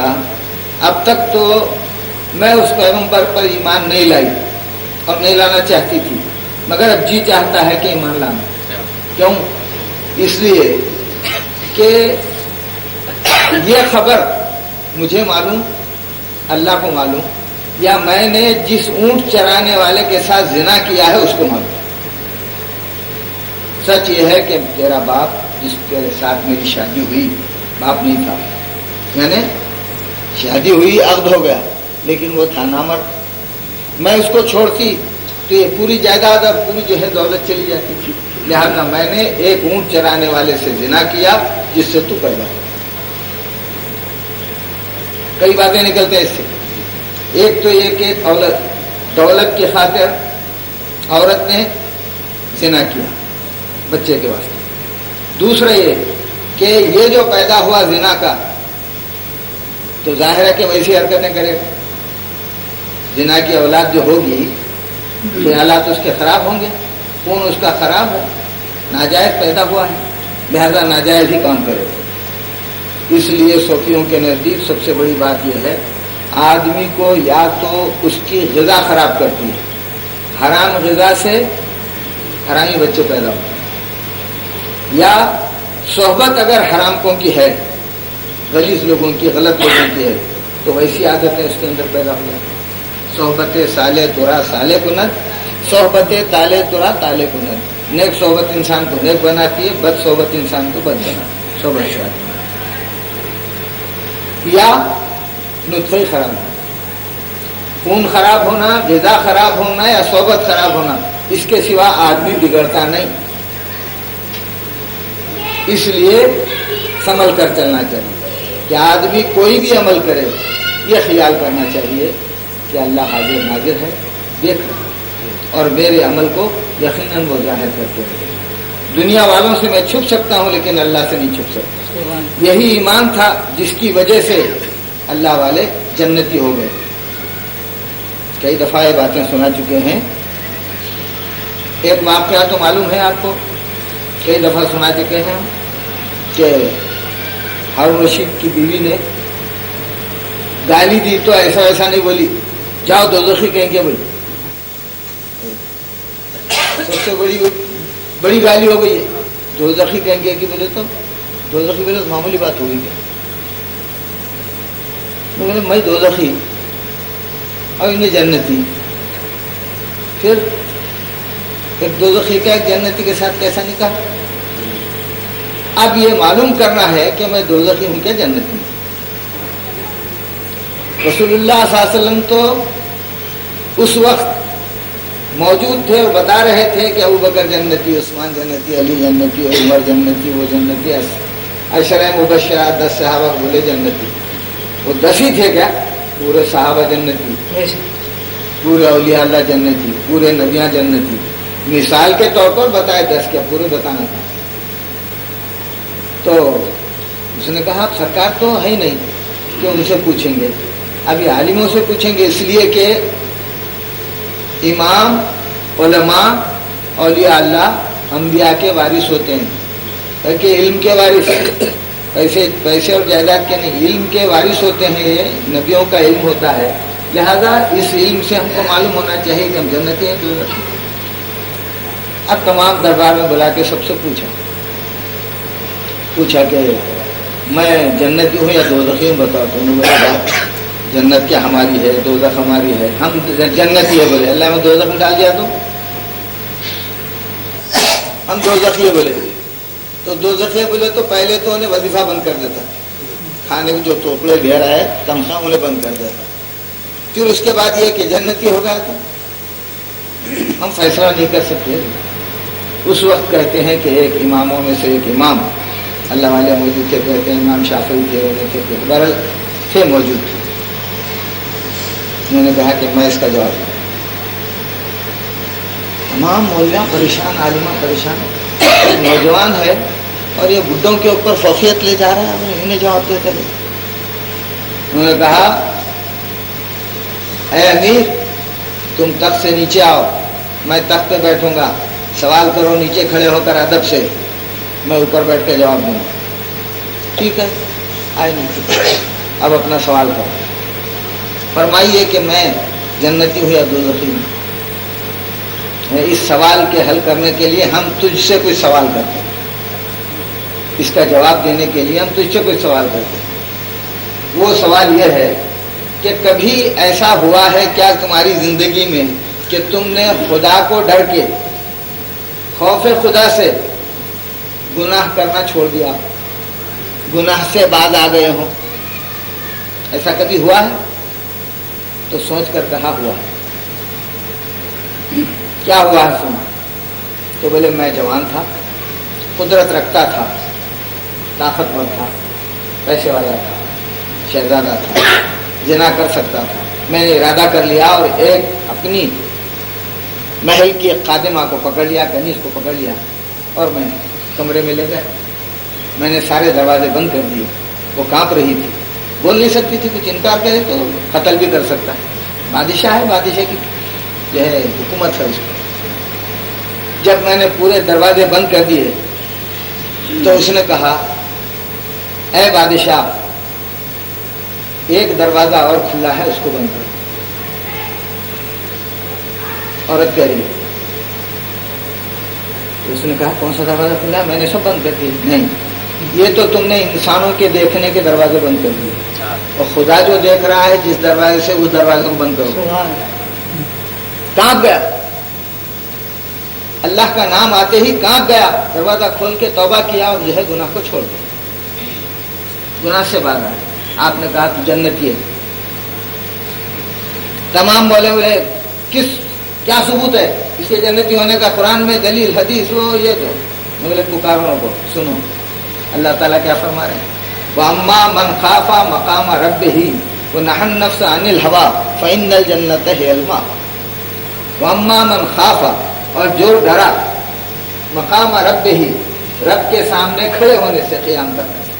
Speaker 1: اب تک تو میں اس پیغمبر پر ایمان نہیں لائی اور نہیں لانا چاہتی تھی، مگر اب جی چاہتا ہے کہ ایمان لانا۔ کیوں؟ اس لیے کہ یہ خبر مجھے معلوم، اللہ کو معلوم، یا میں نے جس اونٹ چرانے والے کے ساتھ زنا کیا ہے اس کو معلوم۔ سچ یہ ہے کہ تیرا باپ جس کے ساتھ میری شادی ہوئی باپ نہیں تھا، یعنی شادی ہوئی عقد ہو گیا، لیکن وہ تھا نامرد، میں اس کو چھوڑتی تو یہ پوری جائیداد اور پوری جو ہے دولت چلی جاتی تھی، لہذا میں نے ایک اونٹ چرانے والے سے زنا کیا جس سے تو پیدا ہو۔ کئی باتیں نکلتے ہیں اس سے، ایک تو یہ کہ دولت کی خاطر عورت نے زنا کیا بچے کے واسطے، دوسرا یہ کہ یہ جو پیدا ہوا زنا کا تو ظاہر ہے کہ ویسی حرکتیں کرے گا، زنا کی اولاد جو ہوگی خیالات اس کے خراب ہوں گے، خون اس کا خراب ہے، ناجائز پیدا ہوا ہے، لہذا ناجائز ہی کام کرے گا۔ اس لیے صوفیوں کے نزدیک سب سے بڑی بات یہ ہے، آدمی کو یا تو اس کی غذا خراب کرتی ہے، حرام غذا سے حرامی بچے پیدا ہوتے ہیں، یا صحبت اگر حراموں کی ہے، غلیظ لوگوں کی، غلط لوگوں کی ہے، تو ویسی عادتیں اس کے اندر پیدا ہو جاتی ہیں۔ صحبت صالح ترا صالح کند، صحبت تالے ترا تالے کند، نیک صحبت انسان کو نیک بناتی ہے، بد صحبت انسان کو بد بناتی ہے، صحبت شاید یا نطفے خراب ہونا، خون خراب ہونا، غذا خراب ہونا یا صحبت خراب ہونا، اس کے سوا آدمی بگڑتا نہیں۔ اس لیے سنبھل کر چلنا چاہیے کہ آدمی کوئی بھی عمل کرے یہ خیال کرنا چاہیے کہ اللہ حاضر ناظر ہے، دیکھ رہا ہے، اور میرے عمل کو یقیناً وہ ظاہر کرتے ہیں۔ دنیا والوں سے میں چھپ سکتا ہوں لیکن اللہ سے نہیں چھپ سکتا۔ یہی ایمان تھا جس کی وجہ سے اللہ والے جنتی ہو گئے۔ کئی دفعہ یہ باتیں سنا چکے ہیں، ایک واقعہ تو معلوم ہے آپ کو، کئی دفعہ سنا چکے ہیں کہ ہارون رشید کی بیوی نے گالی دی تو ایسا ویسا نہیں بولی، جاؤ دوزخی کہیں گے بولی، سب سے بڑی گالی ہو گئی ہے، دوزخی کہیں گے کہ بولے تو دوزخی بولے تو معمولی بات ہوگی کیا؟ میں دوزخی اور انہیں جنتی، پھر ایک دوزخی کا ایک جنتی کے ساتھ کیسا نکاح؟ اب یہ معلوم کرنا ہے کہ میں دوزخی ہوں کیا جنتی ہوں۔ رسول اللہ صلی اللہ علیہ وسلم تو اس وقت موجود تھے اور بتا رہے تھے کہ ابوبکر جنتی، عثمان جنتی، علی جنتی، عمر جنتی، وہ جنتی، عشرہ مبشرہ 10 صحابہ بولے جنتی، وہ 10 ہی تھے کیا؟ پورے صحابہ جنتی، پورے اولیاء اللہ جنتی، پورے نبیاں جنتی، مثال کے طور پر بتائے 10 کیا پورے بتانا تھا۔ تو اس نے کہا سرکار تو ہے ہی نہیں کہ ان سے پوچھیں گے، ابھی عالموں سے پوچھیں گے، اس لیے کہ امام، علماء، اولیاء اللہ انبیاء کے وارث ہوتے ہیں، بلکہ علم کے وارث، پیسے اور جائیداد کے نہیں، علم کے وارث ہوتے ہیں، یہ نبیوں کا علم ہوتا ہے، لہذا اس علم سے ہم کو معلوم ہونا چاہیے کہ ہم جنتی ہیں۔ اب تمام دربار میں بلا کے سب سے پوچھا کہ میں جنتی ہوں یا دوزخی ہوں بتاؤ. تو انہوں نے بولا جنت کیا ہماری ہے, دوزخ ہماری ہے, ہم جنتی ہے. بولے اللہ میں دوزخ میں ڈال دیا تو ہم دوزخی ہے. بولے تو دوزخی بولے تو پہلے تو انہیں وظیفہ بند کر دیتا, کھانے کو جو ٹوکرے دے رہا ہے تنخواہ انہیں بند کر دیتا. پھر اس کے بعد یہ کہ جنتی ہو گیا تو ہم فیصلہ نہیں کر سکتے. اس وقت کہتے ہیں کہ ایک اماموں میں سے ایک امام اللہ والے موجود تھے, کہتے ہیں امام شافعی تھے, بہرحال تھے موجود تھے. انہوں نے کہا کہ میں اس کا جواب دوں. تمام مولویاں پریشان, عالمہ پریشان, نوجوان ہے اور یہ بڈھوں کے اوپر فوقیت لے جا رہا ہے, انہیں جواب دیتے رہے. انہوں نے کہا اے امیر تم تخت سے نیچے آؤ, میں تخت پہ بیٹھوں گا, سوال کرو نیچے کھڑے ہو کر ادب سے, میں اوپر بیٹھ کے جواب دوں گا. ٹھیک ہے, آئے نیچے, اب اپنا سوال کرو. فرمائیے کہ میں جنتی ہوں یا دوزخی ہوں. اس سوال کے حل کرنے کے لیے ہم تجھ سے کوئی سوال کرتے ہیں, اس کا جواب دینے کے لیے ہم تجھ سے کوئی سوال کرتے ہیں. وہ سوال یہ ہے کہ کبھی ایسا ہوا ہے کیا تمہاری زندگی میں کہ تم نے خدا کو ڈر کے, خوف خدا سے گناہ کرنا چھوڑ دیا, گناہ سے باز آ گئے ہوں؟ ایسا کبھی ہوا ہے؟ تو سوچ کر کہا ہوا ہے. کیا ہوا ہے سنا؟ تو بولے میں جوان تھا, قدرت رکھتا تھا, طاقتور تھا, پیسے والا تھا, شہزادہ تھا, زنا کر سکتا تھا. میں نے ارادہ کر لیا اور ایک اپنی محل کی ایک خادمہ کو پکڑ لیا, کنیز کو پکڑ لیا, اور میں کمرے میں لے گیا. میں نے سارے دروازے بند کر دیے. وہ کانپ رہی تھی, بول نہیں سکتی تھی, کچھ انکار کرے تو قتل بھی کر سکتا ہے. بادشاہ ہے, بادشاہ کی جو ہے حکومت ہے اس کی. جب میں نے پورے دروازے بند کر دیے تو اس نے کہا اے بادشاہ ایک دروازہ اور کھلا ہے, اس کو بند کرو. عورت کہہ رہی ہے. تو اس نے کہا کون سا دروازہ کھلا ہے؟ میں نے سب بند کر دیے. نہیں, یہ تو تم نے انسانوں کے دیکھنے کے دروازے بند کر دیے, اور خدا جو دیکھ رہا ہے جس دروازے سے, اس دروازے کو بند کرو. کانپ گیا, اللہ کا نام آتے ہی کانپ گیا, دروازہ کھول کے توبہ کیا اور جو ہے گناہ کو چھوڑ دیا, گناہ سے باز آیا. آپ نے کہا تو جنتی ہے. تمام بولے کیا ثبوت ہے اس کے جنتی ہونے کا؟ قرآن میں دلیل, حدیث, وہ یہ تو. بولے پکاروں کو سنو, اللہ تعالیٰ کیا فرما رہے ہیں؟ وَأَمَّا مَنْ خَافَ مَقَامَ رَبِّهِ وَنَهَى النَّفْسَ عَنِ الْهَوَىٰ فَإِنَّ الْجَنَّةَ هِيَ الْمَأْوَىٰ. وَأَمَّا مَنْ خَافَ, اور جو ڈرا, مقام ربِّهِ, رب کے سامنے کھڑے ہونے سے, قیام کرنے سے,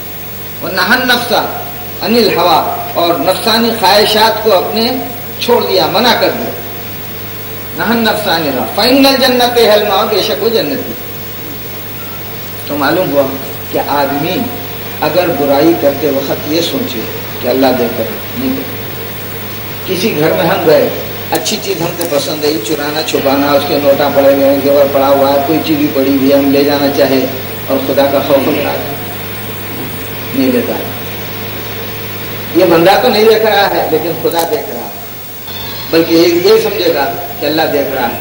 Speaker 1: وَنَهَى النَّفْسَ عَنِ الْهَوَىٰ, اور نفسانی خواہشات کو اپنے چھوڑ دیا, منع کر دیا. نَهَى النَّفْسَ عَنِ الْهَوَىٰ فَإِنَّ الْجَنَّةَ هِيَ الْمَأْوَىٰ, بے شک وہ جنتی. تو معلوم ہوا کہ آدمی اگر برائی کرتے وقت یہ سوچے کہ اللہ دیکھ کر نہیں کرے. کسی گھر میں ہم گئے, اچھی چیز ہم کو پسند ہے, چرانا چھپانا, اس کے نوٹا پڑے ہوئے ہیں, زیور پڑا ہوا ہے, کوئی چیز بھی پڑی ہوئی ہے, ہم لے جانا چاہے, اور خدا کا خوف ہوتا ہے نہیں لیتا ہے. یہ بندہ تو نہیں دیکھ رہا ہے لیکن خدا دیکھ رہا ہے, بلکہ یہ سمجھے گا کہ اللہ دیکھ رہا ہے.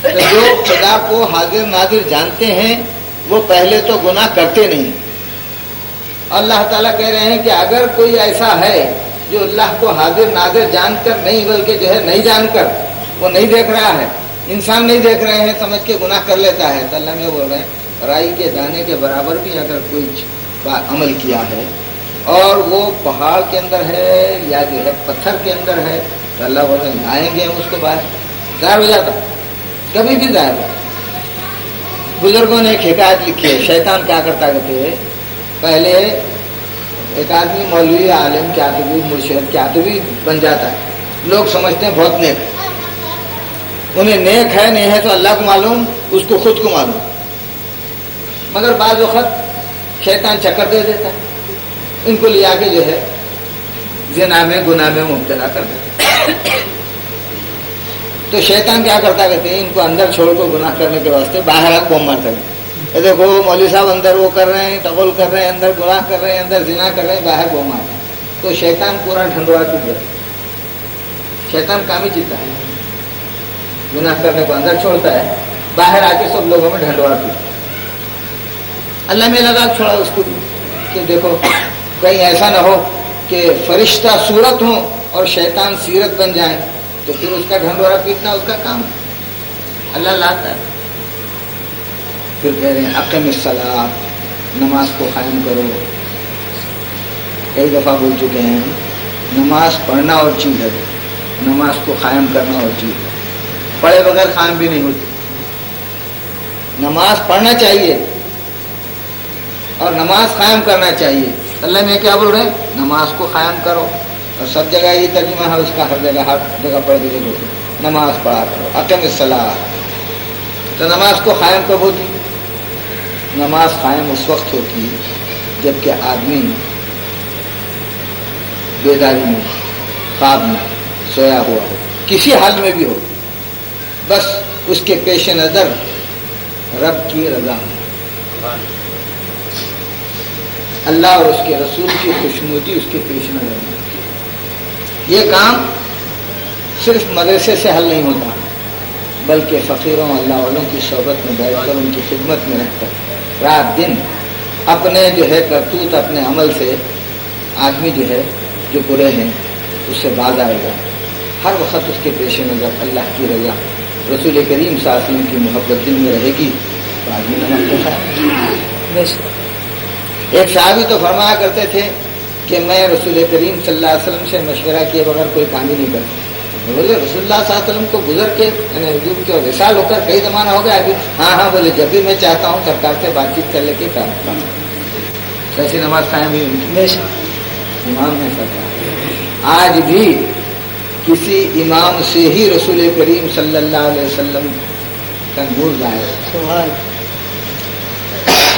Speaker 1: تو جو خدا کو حاضر ناظر جانتے ہیں وہ پہلے تو گناہ کرتے نہیں. اللہ تعالیٰ کہہ رہے ہیں کہ اگر کوئی ایسا ہے جو اللہ کو حاضر ناظر جان کر نہیں, بلکہ جو ہے نہیں جان کر, وہ نہیں دیکھ رہا ہے, انسان نہیں دیکھ رہے ہیں سمجھ کے گناہ کر لیتا ہے, تو اللہ میں بول رہے ہیں رائی کے دانے کے برابر بھی اگر کوئی عمل کیا ہے اور وہ پہاڑ کے اندر ہے یا جو ہے پتھر کے اندر ہے, تو اللہ بول رہے ہیں لائیں گے اس کو باہر, ظاہر ہو جاتا, کبھی بھی ظاہر ہو. بزرگوں نے ایک حکایت لکھی ہے, شیطان کیا کرتا کہتے, پہلے ایک آدمی مولوی, عالم, کاتبی, مرشد, کاتبی بن جاتا ہے, لوگ سمجھتے ہیں بہت نیک, انہیں نیک ہے نہیں ہے تو اللہ کو معلوم, اس کو خود کو معلوم, مگر بعض وقت شیطان چکر دے دیتا ہے, ان کو لے آ کے جو ہے زنا میں, گناہ میں مبتلا کر دیتا. تو شیطان کیا کرتا کہتے ہیں ان کو اندر چھوڑ کو گناہ کرنے کے واسطے باہر آپ بوم مارتا ہے. یہ دیکھو مولوی صاحب اندر وہ کر رہے ہیں، تغول کر رہے ہیں، اندر گناہ کر رہے ہیں، اندر زنا کر رہے ہیں، باہر بوم مارتا ہے. تو شیطان پورا ڈھنڈورا پیٹ گیا. شیطان کام ہی چیتا ہے، گناہ کرنے کو اندر چھوڑتا ہے، باہر آ کے سب لوگوں میں ڈھنڈورا پیٹتا. اللہ میں لگا چھوڑا اس کو کہ دیکھو کہیں ایسا نہ ہو کہ فرشتہ صورت ہوں اور شیطان سیرت بن جائیں، تو پھر اس کا ڈھنڈورا پیٹنا اس کا کام. اللہ لاتا ہے. پھر کہہ رہے ہیں اقم الصلاۃ، نماز کو قائم کرو. کئی دفعہ بول چکے ہیں نماز پڑھنا اور چیز ہے، نماز کو قائم کرنا اور چیز ہے. پڑھے بغیر قائم بھی نہیں ہوتی. نماز پڑھنا چاہیے اور نماز قائم کرنا چاہیے. اللہ میں کیا بول رہے ہیں؟ نماز کو قائم کرو. اور سب جگہ یہ ترجمہ ہے اس کا، ہر جگہ پڑھ کے دیکھو نماز پڑھا کرو. اقم الصلاۃ. تو نماز کو قائم کب ہوتی؟ نماز قائم اس وقت ہوتی ہے جب کہ آدمی بیداری میں، خواب میں سویا ہوا ہو، کسی حال میں بھی ہو، بس اس کے پیش نظر رب کی رضا ہو، اللہ اور اس کے رسول کی خوشنودی اس کے پیش نظر میں. یہ کام صرف مدرسے سے حل نہیں ہوتا، بلکہ فقیروں اللہ والوں کی صحبت میں بیٹھ کر ان کی خدمت میں رہ کر رات دن اپنے جو ہے کرتوت، اپنے عمل سے آدمی جو ہے جو برے ہیں اس سے باز آئے گا. ہر وقت اس کے پیش نظر اللہ کی رضا، رسول کریم صلی اللہ علیہ وسلم کی محبت دل میں رہے گی تو آدمی نماز پڑھتا ہے. ایک صحابی تو فرمایا کرتے تھے کہ میں رسول کریم صلی اللہ علیہ وسلم سے مشورہ کیے بغیر کوئی کام ہی نہیں کرتا. بولے رسول اللہ صلی اللہ علیہ وسلم کو گزر کے یعنی حضور کے وصال ہو کر کئی زمانہ ہو گیا ابھی؟ ہاں بولے جب بھی میں چاہتا ہوں سرکار سے بات چیت کر لے کے کام کرتا ہوں. کیسی نماز قائم ہوئی ان کی؟ امام ہے سرکار. آج بھی کسی امام سے ہی رسول کریم صلی اللہ علیہ وسلم کا نور ظاہر ہے.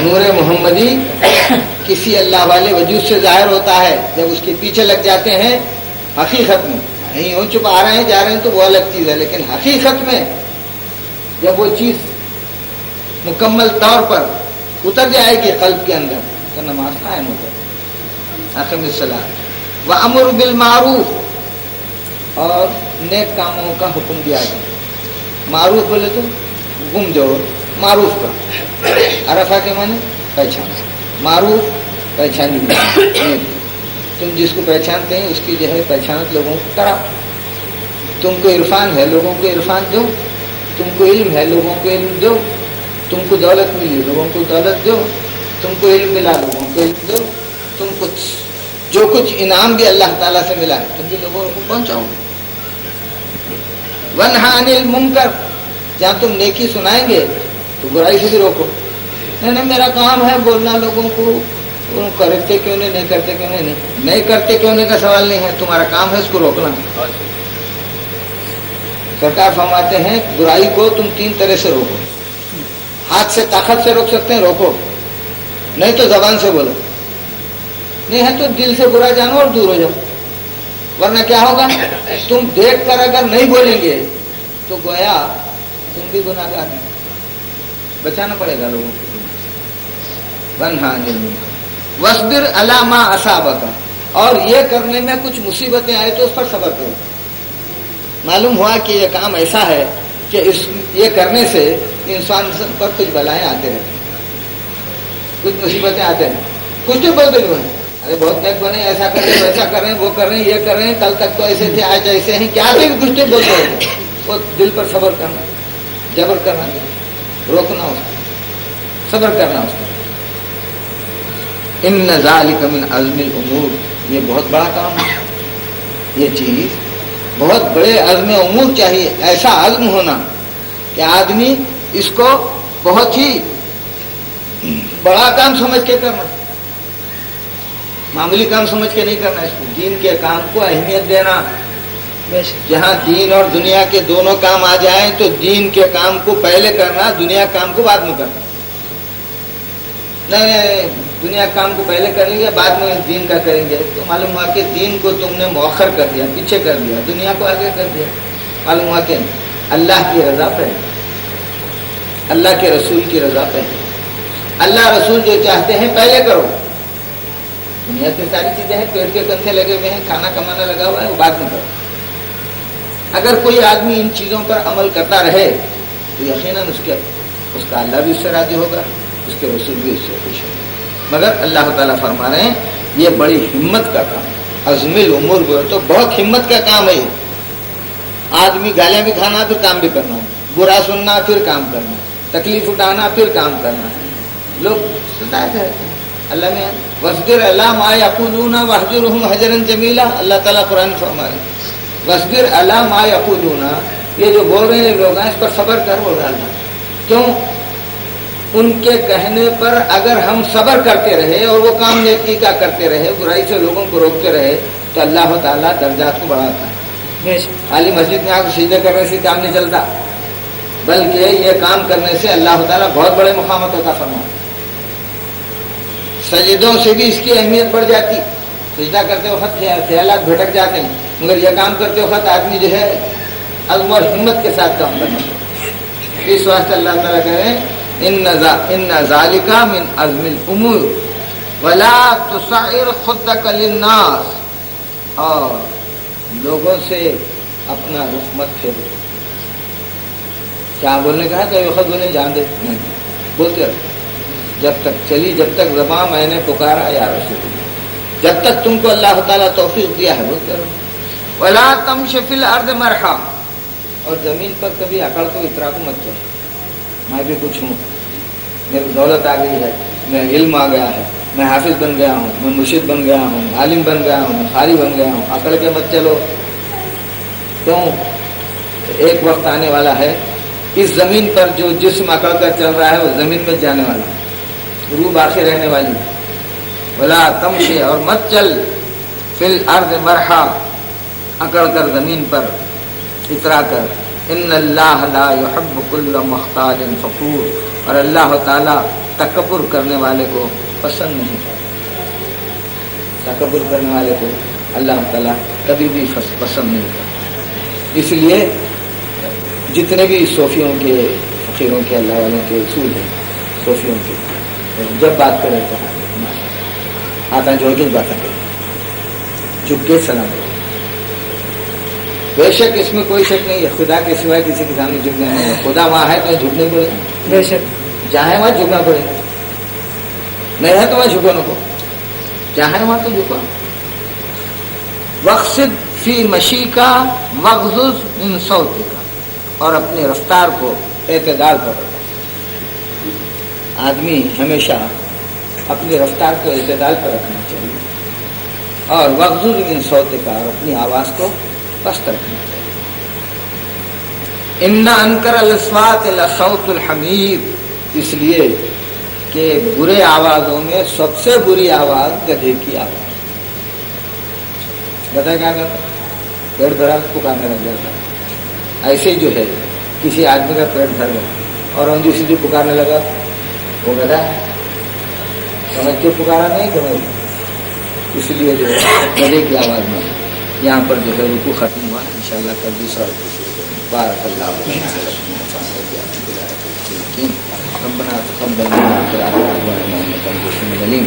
Speaker 1: نور محمدی کسی اللہ والے وجود سے ظاہر ہوتا ہے. جب اس کے پیچھے لگ جاتے ہیں حقیقت میں، نہیں ہو چپ آ رہے ہیں جا رہے ہیں تو وہ الگ چیز ہے، لیکن حقیقت میں جب وہ چیز مکمل طور پر اتر جائے گی قلب کے اندر تو نماز قائم ہو جائے. اقم الصلاۃ وامر بالمعروف، اور نیک کاموں کا حکم دیا جائے. معروف بولے تو گم جاؤ، معروف کا عرفہ کے معنی پہچان، معروف پہچانی. تم جس کو پہچانتے ہیں اس کی جو ہے پہچانت لوگوں کو کراؤ. تم کو عرفان ہے لوگوں کو عرفان دو، تم کو علم ہے لوگوں کو علم دو، تم کو دولت ملی لوگوں کو دولت دو، تم کو علم ملا لوگوں کو علم دو، تم کچھ جو کچھ انعام بھی اللہ تعالیٰ سے ملا ہے تم بھی لوگوں کو پہنچاؤ. ونہا عن المنکر، جہاں تم نیکی سنائیں گے تو برائی سے بھی روکو. نہیں میرا کام ہے بولنا لوگوں کو، کرتے کیوں نہیں کرتے کیوں نہیں کرتے کیوں نہیں کا سوال نہیں ہے، تمہارا کام ہے اس کو روکنا. سرکار فرماتے ہیں برائی کو تم 3 طرح سے روکو. ہاتھ سے طاقت سے روک سکتے ہیں، روکو. نہیں تو زبان سے بولو. نہیں ہے تو دل سے برا جانو اور دور ہو جاؤ. ورنہ کیا ہوگا؟ تم دیکھ کر اگر نہیں بولیں گے تو گویا تم بھی گناہگار ہیں. بچانا پڑے گا لوگوں کو. وَاصْبِرْ عَلَىٰ مَا أَصَابَكَ، اور یہ کرنے میں کچھ مصیبتیں آئے تو اس پر صبر کرو. معلوم ہوا کہ یہ کام ایسا ہے کہ یہ کرنے سے انسان پر کچھ بلائیں آتے رہتے ہیں، کچھ مصیبتیں آتے ہیں. کچھ تو بول دے ہیں ارے بہت نیک بنے، ایسا کر رہے ہیں ویسا کر رہے ہیں، وہ کر رہے ہیں یہ کر رہے ہیں، کل تک تو ایسے تھے آج ایسے ہیں، کیا بھی کچھ تو بول رہے ہیں. وہ دل پر صبر کرنا، جبر کرنا، روکنا اس کو، صبر کرنا اس کو. ان ذالک من عزم الامور، یہ بہت بڑا کام ہے. یہ چیز بہت بڑے عزم امور چاہیے. ایسا عزم ہونا کہ آدمی اس کو بہت ہی بڑا کام سمجھ کے کرنا، معمولی کام سمجھ کے نہیں کرنا. اس کو دین کے کام کو اہمیت دینا. جہاں دین اور دنیا کے دونوں کام آ جائیں تو دین کے کام کو پہلے کرنا، دنیا کام کو بعد میں کرنا. نہیں دنیا کام کو پہلے کر لیں گے بعد میں دین کا کریں گے تو معلوم ہوا کہ دین کو تم نے مؤخر کر دیا، پیچھے کر دیا، دنیا کو آگے کر دیا. معلوم ہوا کہ اللہ کی رضا پہ ہے، اللہ کے رسول کی رضا پہ ہے۔ اللہ رسول جو چاہتے ہیں پہلے کرو۔ دنیا کی ساری چیزیں ہیں، پیڑ کے کنتھے لگے ہوئے ہیں، کھانا کمانا لگا ہوا ہے، وہ بعد میں کرو۔ اگر کوئی آدمی ان چیزوں پر عمل کرتا رہے تو یقیناً اس کا اللہ بھی اس سے راضی ہوگا، اس کے رسول بھی اس سے خوش ہوگا۔ مگر اللہ تعالیٰ فرما رہے ہیں یہ بڑی ہمت کا کام ہے، عزم الامور بولے تو بہت ہمت کا کام ہے یہ۔ آدمی گالیاں بھی کھانا پھر کام بھی کرنا، برا سننا پھر کام کرنا، تکلیف اٹھانا پھر کام کرنا۔ لوگ ستائے رہتے ہیں اللہ میں وَاصْبِرْ عَلَىٰ مَا يَقُولُونَ وَاهْجُرْهُمْ هَجْرًا جَمِيلًا۔ اللہ تعالیٰ قرآن فرما رہے ہیں وَاصْبِرْ عَلَىٰ مَا يَقُولُونَ، یہ جو بول رہے ہیں لوگ ہیں اس پر صبر کر، بول رہا ہے کیوں؟ ان کے کہنے پر اگر ہم صبر کرتے رہے اور وہ کام نیکی کا کرتے رہے، برائی سے لوگوں کو روکتے رہے تو اللہ تعالیٰ درجات کو بڑھاتا ہے۔ خالی مسجد میں آپ سجدے کرنے سے کام نہیں چلتا، بلکہ یہ کام کرنے سے اللہ تعالیٰ بہت بڑے مقامات عطا فرماتا ہے۔ سجدوں سے بھی اس کی اہمیت بڑھ جاتی، سجدہ کرتے وقت خیالات بھٹک جاتے ہیں، مگر یہ کام کرتے وقت آدمی جو ہے عزم اور ہمت کے ساتھ کام کرنا چاہیے۔ اس واسطے اللہ تعالیٰ کہہ رہے ہیں ان ذالک من عزم الامور ولا تصعر خدک للناس، اور لوگوں سے اپنا رخ مت پھیرو۔ کیا بولنے کا ہے کہ وقت بولنے جان دے، نہیں بولتے رہو جب تک چلی، جب تک زبان میں نے پکارا یا رسول اللہ، جب تک تم کو اللہ تعالیٰ توفیق دیا ہے بولتے رہو۔ ولا تمش فی الارض مرحا، اور زمین پر کبھی اکڑ کو اترا کو مت چلو، میں بھی کچھ ہوں، میری دولت آ گئی ہے، میں علم آ گیا ہے، میں حافظ بن گیا ہوں، میں مرشد بن گیا ہوں، عالم بن گیا ہوں، قاری بن گیا ہوں، اکڑ کے مت چلو۔ کیوں؟ ایک وقت آنے والا ہے اس زمین پر جو جسم اکڑ کر چل رہا ہے وہ زمین میں جانے والا ہے، روح باقی رہنے والی ہے۔ ولا تمشی، اور مت چل، فی الارض مرحا، اکڑ کر زمین پر اترا کر۔ ان اللہ لا يحب كل مختال فخور، اور اللہ تعالیٰ تکبر کرنے والے کو پسند نہیں کرتا، تکبر کرنے والے کو اللہ تعالیٰ کبھی بھی پسند نہیں کرتا۔ اس لیے جتنے بھی صوفیوں کے، فقیروں کے، اللہ والوں کے اصول ہیں، صوفیوں کے، جب بات کرے تو آتا جو کہ بات کرے جھک کے سلام کرے۔ بے شک اس میں کوئی شک نہیں ہے، خدا کے سوائے کسی کے سامنے جھکنا نہیں ہے۔ خدا وہاں ہے تو جھکنے پڑے گا، بے شک جہاں ہے وہاں جھکنا پڑے گا، نہیں ہے تو وہاں جھکو نہ کو، جہاں ہے وہاں تو جھکو۔ وقصد فی مشی کا وغضض من صوتک، اور اپنی رفتار کو اعتدال پر رکھو۔ آدمی ہمیشہ اپنی رفتار کو اعتدال پر رکھنا چاہیے، اور وغضض من صوتک، اور اپنی آواز کو پست رکھنا چاہیے۔ ان انکر الاصوات لصوت الحمیر، اس لیے کہ برے آوازوں میں سب سے بری آواز گدھے کی آواز۔ گدھا کیا کرتا؟ پیٹ بھرا پکارنے لگ جاتا۔ ایسے جو ہے کسی آدمی کا پیٹ بھر گیا اور اونجی سیدھی پکارنے لگا، وہ گدھا ہے، سمجھ کے پکارا نہیں سمجھ، اس لیے جو ہے گدھے کی آواز میں۔ یہاں پر جو ہے رکوع ختم ہوا، انشاءاللہ کل دوسرا رکوع شروع کریں۔ بارک اللہ ربنا تقبل منا انك انت السميع العليم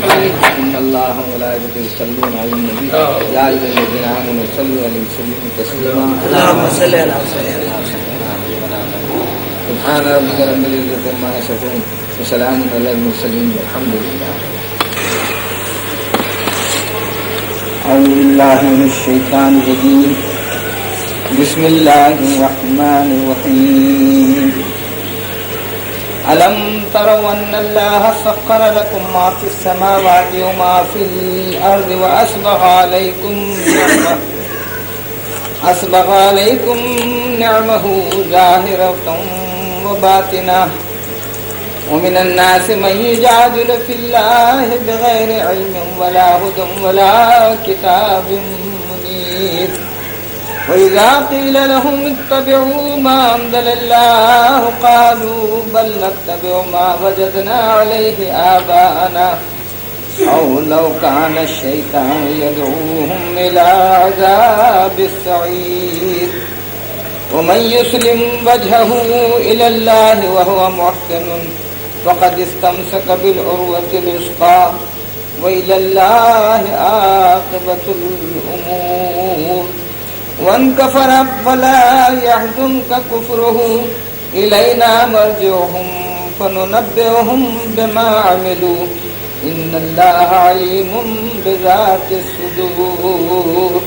Speaker 1: ان الله وملائكته يصلون على النبي يا ايها الذين امنوا صلوا عليه وسلموا تسليما اللهم صل على سيدنا سبحان ربك رب العزة عما يصفون وسلام على المرسلين والحمد لله۔ اعوذ باللہ من الشیطان الرجیم، بسم اللہ الرحمن الرحیم۔ الم تروا ان اللہ سخر لكم ما في السماوات وما في الارض واسبغ عليكم نعمه ظاهرة وباطنة ومن الناس من يجادل في الله بغير علم ولا هدى ولا كتاب منير وإذا قيل لهم اتبعوا ما أنزل الله قالوا بل نتبع ما وجدنا عليه آباءنا أو لو كان الشيطان يدعوهم إلى عذاب السعير۔
Speaker 2: ومن يسلم وجهه إلى الله وهو محسن فقد استمسك بالعروة الوثقى وإلى الله عاقبة الأمور وإن كفر فلا يحزنك كفره إلينا مرجعهم فننبئهم بما عملوا إن الله عليم بذات الصدور.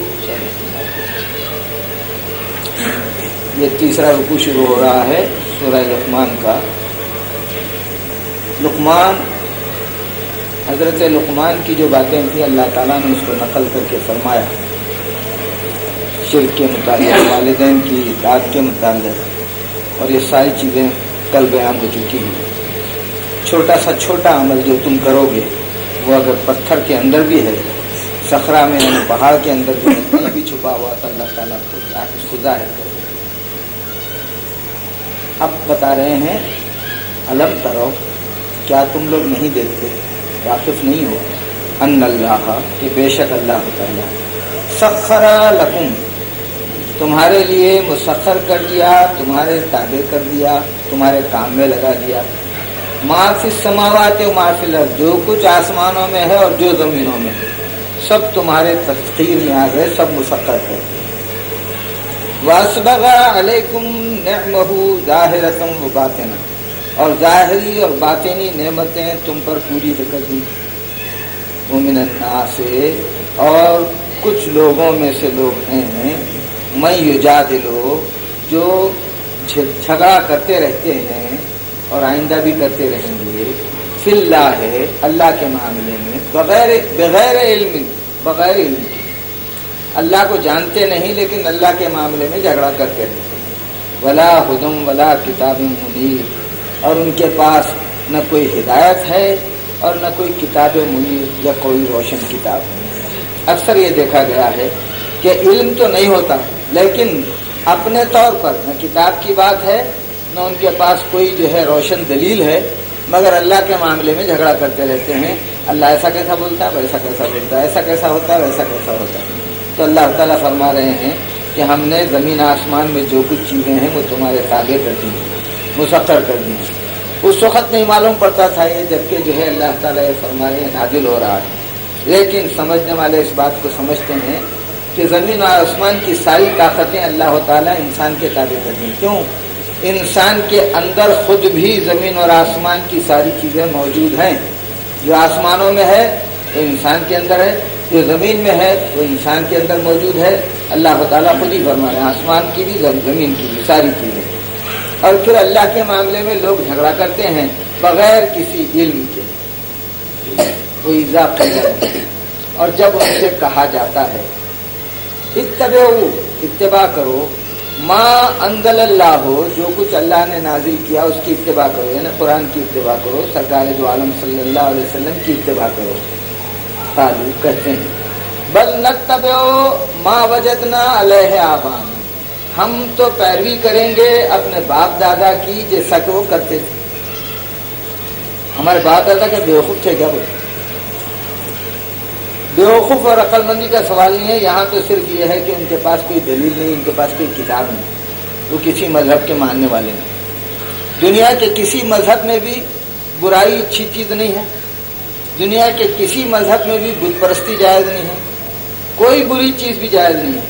Speaker 2: یہ تیسرا رکوع شروع ہو رہا ہے سورہ لقمان کا. لقمان، حضرت لقمان کی جو باتیں تھیں اللہ تعالیٰ نے اس کو نقل کر کے فرمایا، شرک کے متعلق، والدین کی اطاعت کے متعلق، اور یہ ساری چیزیں کل بیان ہو چکی ہیں. چھوٹا سا چھوٹا عمل جو تم کرو گے وہ اگر پتھر کے اندر بھی ہے، صخرہ میں یعنی پہاڑ کے اندر بھی کہیں بھی چھپا ہوا تو اللہ تعالیٰ اس کو ظاہر کرے. اب بتا رہے ہیں علم ترو، کیا تم لوگ نہیں دیکھتے، واقف نہیں ہو، ان اللہ، کہ بے شک اللہ تعالیٰ سخر لکم، تمہارے لیے مسخر کر دیا، تمہارے تابع کر دیا، تمہارے کام میں لگا دیا، ما فی السماوات و ما فی الارض، جو کچھ آسمانوں میں ہے اور جو زمینوں میں ہے سب تمہارے تسخیر میں آ گئے، سب مسخر کر دیا. وَأَسْبَغَ عَلَيْكُمْ نِعْمَهُ ظَاهِرَةً وَبَاطِنَةً، اور ظاہری اور باطنی نعمتیں تم پر پوری کر دی. وَمِنَ النَّاسِ، اور کچھ لوگوں میں سے لوگ ہیں مَن يُجَادِلُ، جو جھگڑا کرتے رہتے ہیں اور آئندہ بھی کرتے رہیں گے، فی اللہ، اللہ کے معاملے میں، بغیر علم، بغیر علم، اللہ کو جانتے نہیں لیکن اللہ کے معاملے میں جھگڑا کرتے رہتے ہیں. ولا ہدم ولا کتاب منیر، اور ان کے پاس نہ کوئی ہدایت ہے اور نہ کوئی کتاب منیر یا کوئی روشن کتاب ہے. اکثر یہ دیکھا گیا ہے کہ علم تو نہیں ہوتا لیکن اپنے طور پر نہ کتاب کی بات ہے نہ ان کے پاس کوئی جو ہے روشن دلیل ہے، مگر اللہ کے معاملے میں جھگڑا کرتے رہتے ہیں. اللہ ایسا کیسا بولتا ہے، ویسا کیسا بولتا ہے، ایسا کیسا ہوتا ہے، ویسا کیسا ہوتا ہے. تو اللہ تعالیٰ فرما رہے ہیں کہ ہم نے زمین آسمان میں جو کچھ چیزیں ہیں وہ تمہارے تابع کر دی، مسخر کر دی. اس وقت نہیں معلوم پڑتا تھا یہ، جبکہ جو ہے اللہ تعالیٰ یہ فرما رہے ہیں نازل ہو رہا ہے. لیکن سمجھنے والے اس بات کو سمجھتے ہیں کہ زمین و آسمان کی ساری طاقتیں اللہ تعالیٰ انسان کے تابع کر دیں. کیوں؟ انسان کے اندر خود بھی زمین اور آسمان کی ساری چیزیں موجود ہیں. جو آسمانوں میں ہے وہ انسان کے اندر ہے، جو زمین میں ہے وہ انسان کے اندر موجود ہے. اللہ تعالیٰ خود ہی فرما رہے ہیں آسمان کی بھی زمین کی بھی ساری چیزیں. اور پھر اللہ کے معاملے میں لوگ جھگڑا کرتے ہیں بغیر کسی علم کے. کوئی اضافہ اور جب ان سے کہا جاتا ہے اتباع کرو، ما انزل اللہ، جو کچھ اللہ نے نازل کیا اس کی اتباع کرو، یعنی قرآن کی اتباع کرو، سرکار دو عالم صلی اللہ علیہ وسلم کی اتباع کرو. قالوا، کہتے ہیں بل نتبع ما وجدنا علیہ آباءنا، ہم تو پیروی کریں گے اپنے باپ دادا کی جیسا کہ وہ کرتے تھے. ہمارے باپ دادا کے بیوقوف تھے کیا؟ بولے بیوقوف اور عقل مندی کا سوال نہیں ہے. یہاں تو صرف یہ ہے کہ ان کے پاس کوئی دلیل نہیں، ان کے پاس کوئی کتاب نہیں، وہ کسی مذہب کے ماننے والے نہیں. دنیا کے کسی مذہب میں بھی برائی اچھی چیز نہیں ہے، دنیا کے کسی مذہب میں بھی بت پرستی جائز نہیں ہے، کوئی بری چیز بھی جائز نہیں ہے.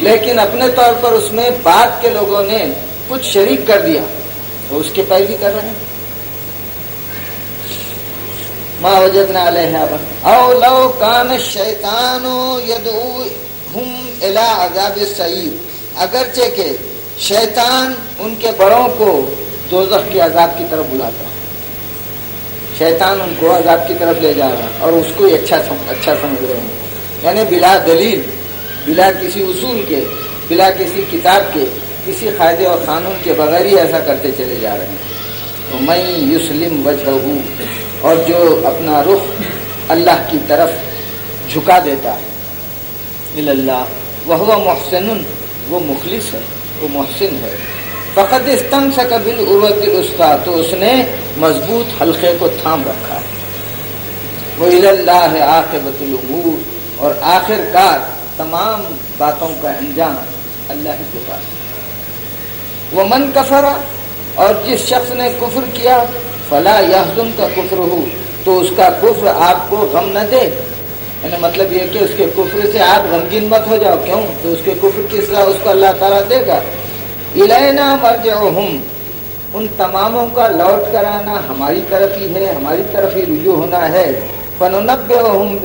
Speaker 2: لیکن اپنے طور پر اس میں بعد کے لوگوں نے کچھ شریک کر دیا تو اس کے پیروی کر رہے ہیں. ما وجدنا علیہ آباءنا او لو کان الشیطان یدعوہم الی عذاب السعیر، اگرچہ کہ شیطان ان کے بڑوں کو دوزخ کے عذاب کی طرف بلاتا ہے. شیطان ان کو عذاب کی طرف لے جا رہا ہے اور اس کو اچھا سمجھ رہے ہیں. یعنی بلا دلیل، بلا کسی اصول کے، بلا کسی کتاب کے، کسی قاعدے اور قانون کے بغیر ہی ایسا کرتے چلے جا رہے ہیں. وَمَن يُسْلِمْ وَجْهَهُ، اور جو اپنا رخ اللہ کی طرف جھکا دیتا ہے، الی اللہ وَهُوَ مُحْسِنٌ، وہ مخلص ہے، وہ محسن ہے. فَقَدْ اسْتَمْسَكَ بِالْعُرْوَةِ الْوُثْقَىٰ، تو اس نے مضبوط حلقے کو تھام رکھا ہے. وَإِلَى اللَّهِ عَاقِبَةُ الْأُمُورِ، اور آخر کار تمام باتوں کا انجام اللہ ہی کے پاس. ومن کفر، اور جس شخص نے کفر کیا، فلا یحزن کا کفر ہو، تو اس کا کفر آپ کو غم نہ دے، یعنی مطلب یہ کہ اس کے کفر سے آپ غمگین مت ہو جاؤ، کیوں؟ تو اس کے کفر کی سزا اس کو اللہ تعالیٰ دے گا۔ الینا مرجعہم، ان تماموں کا لوٹ کر آنا ہماری طرف ہی ہے، ہماری طرف ہی رجوع ہونا ہے۔ فننبئہم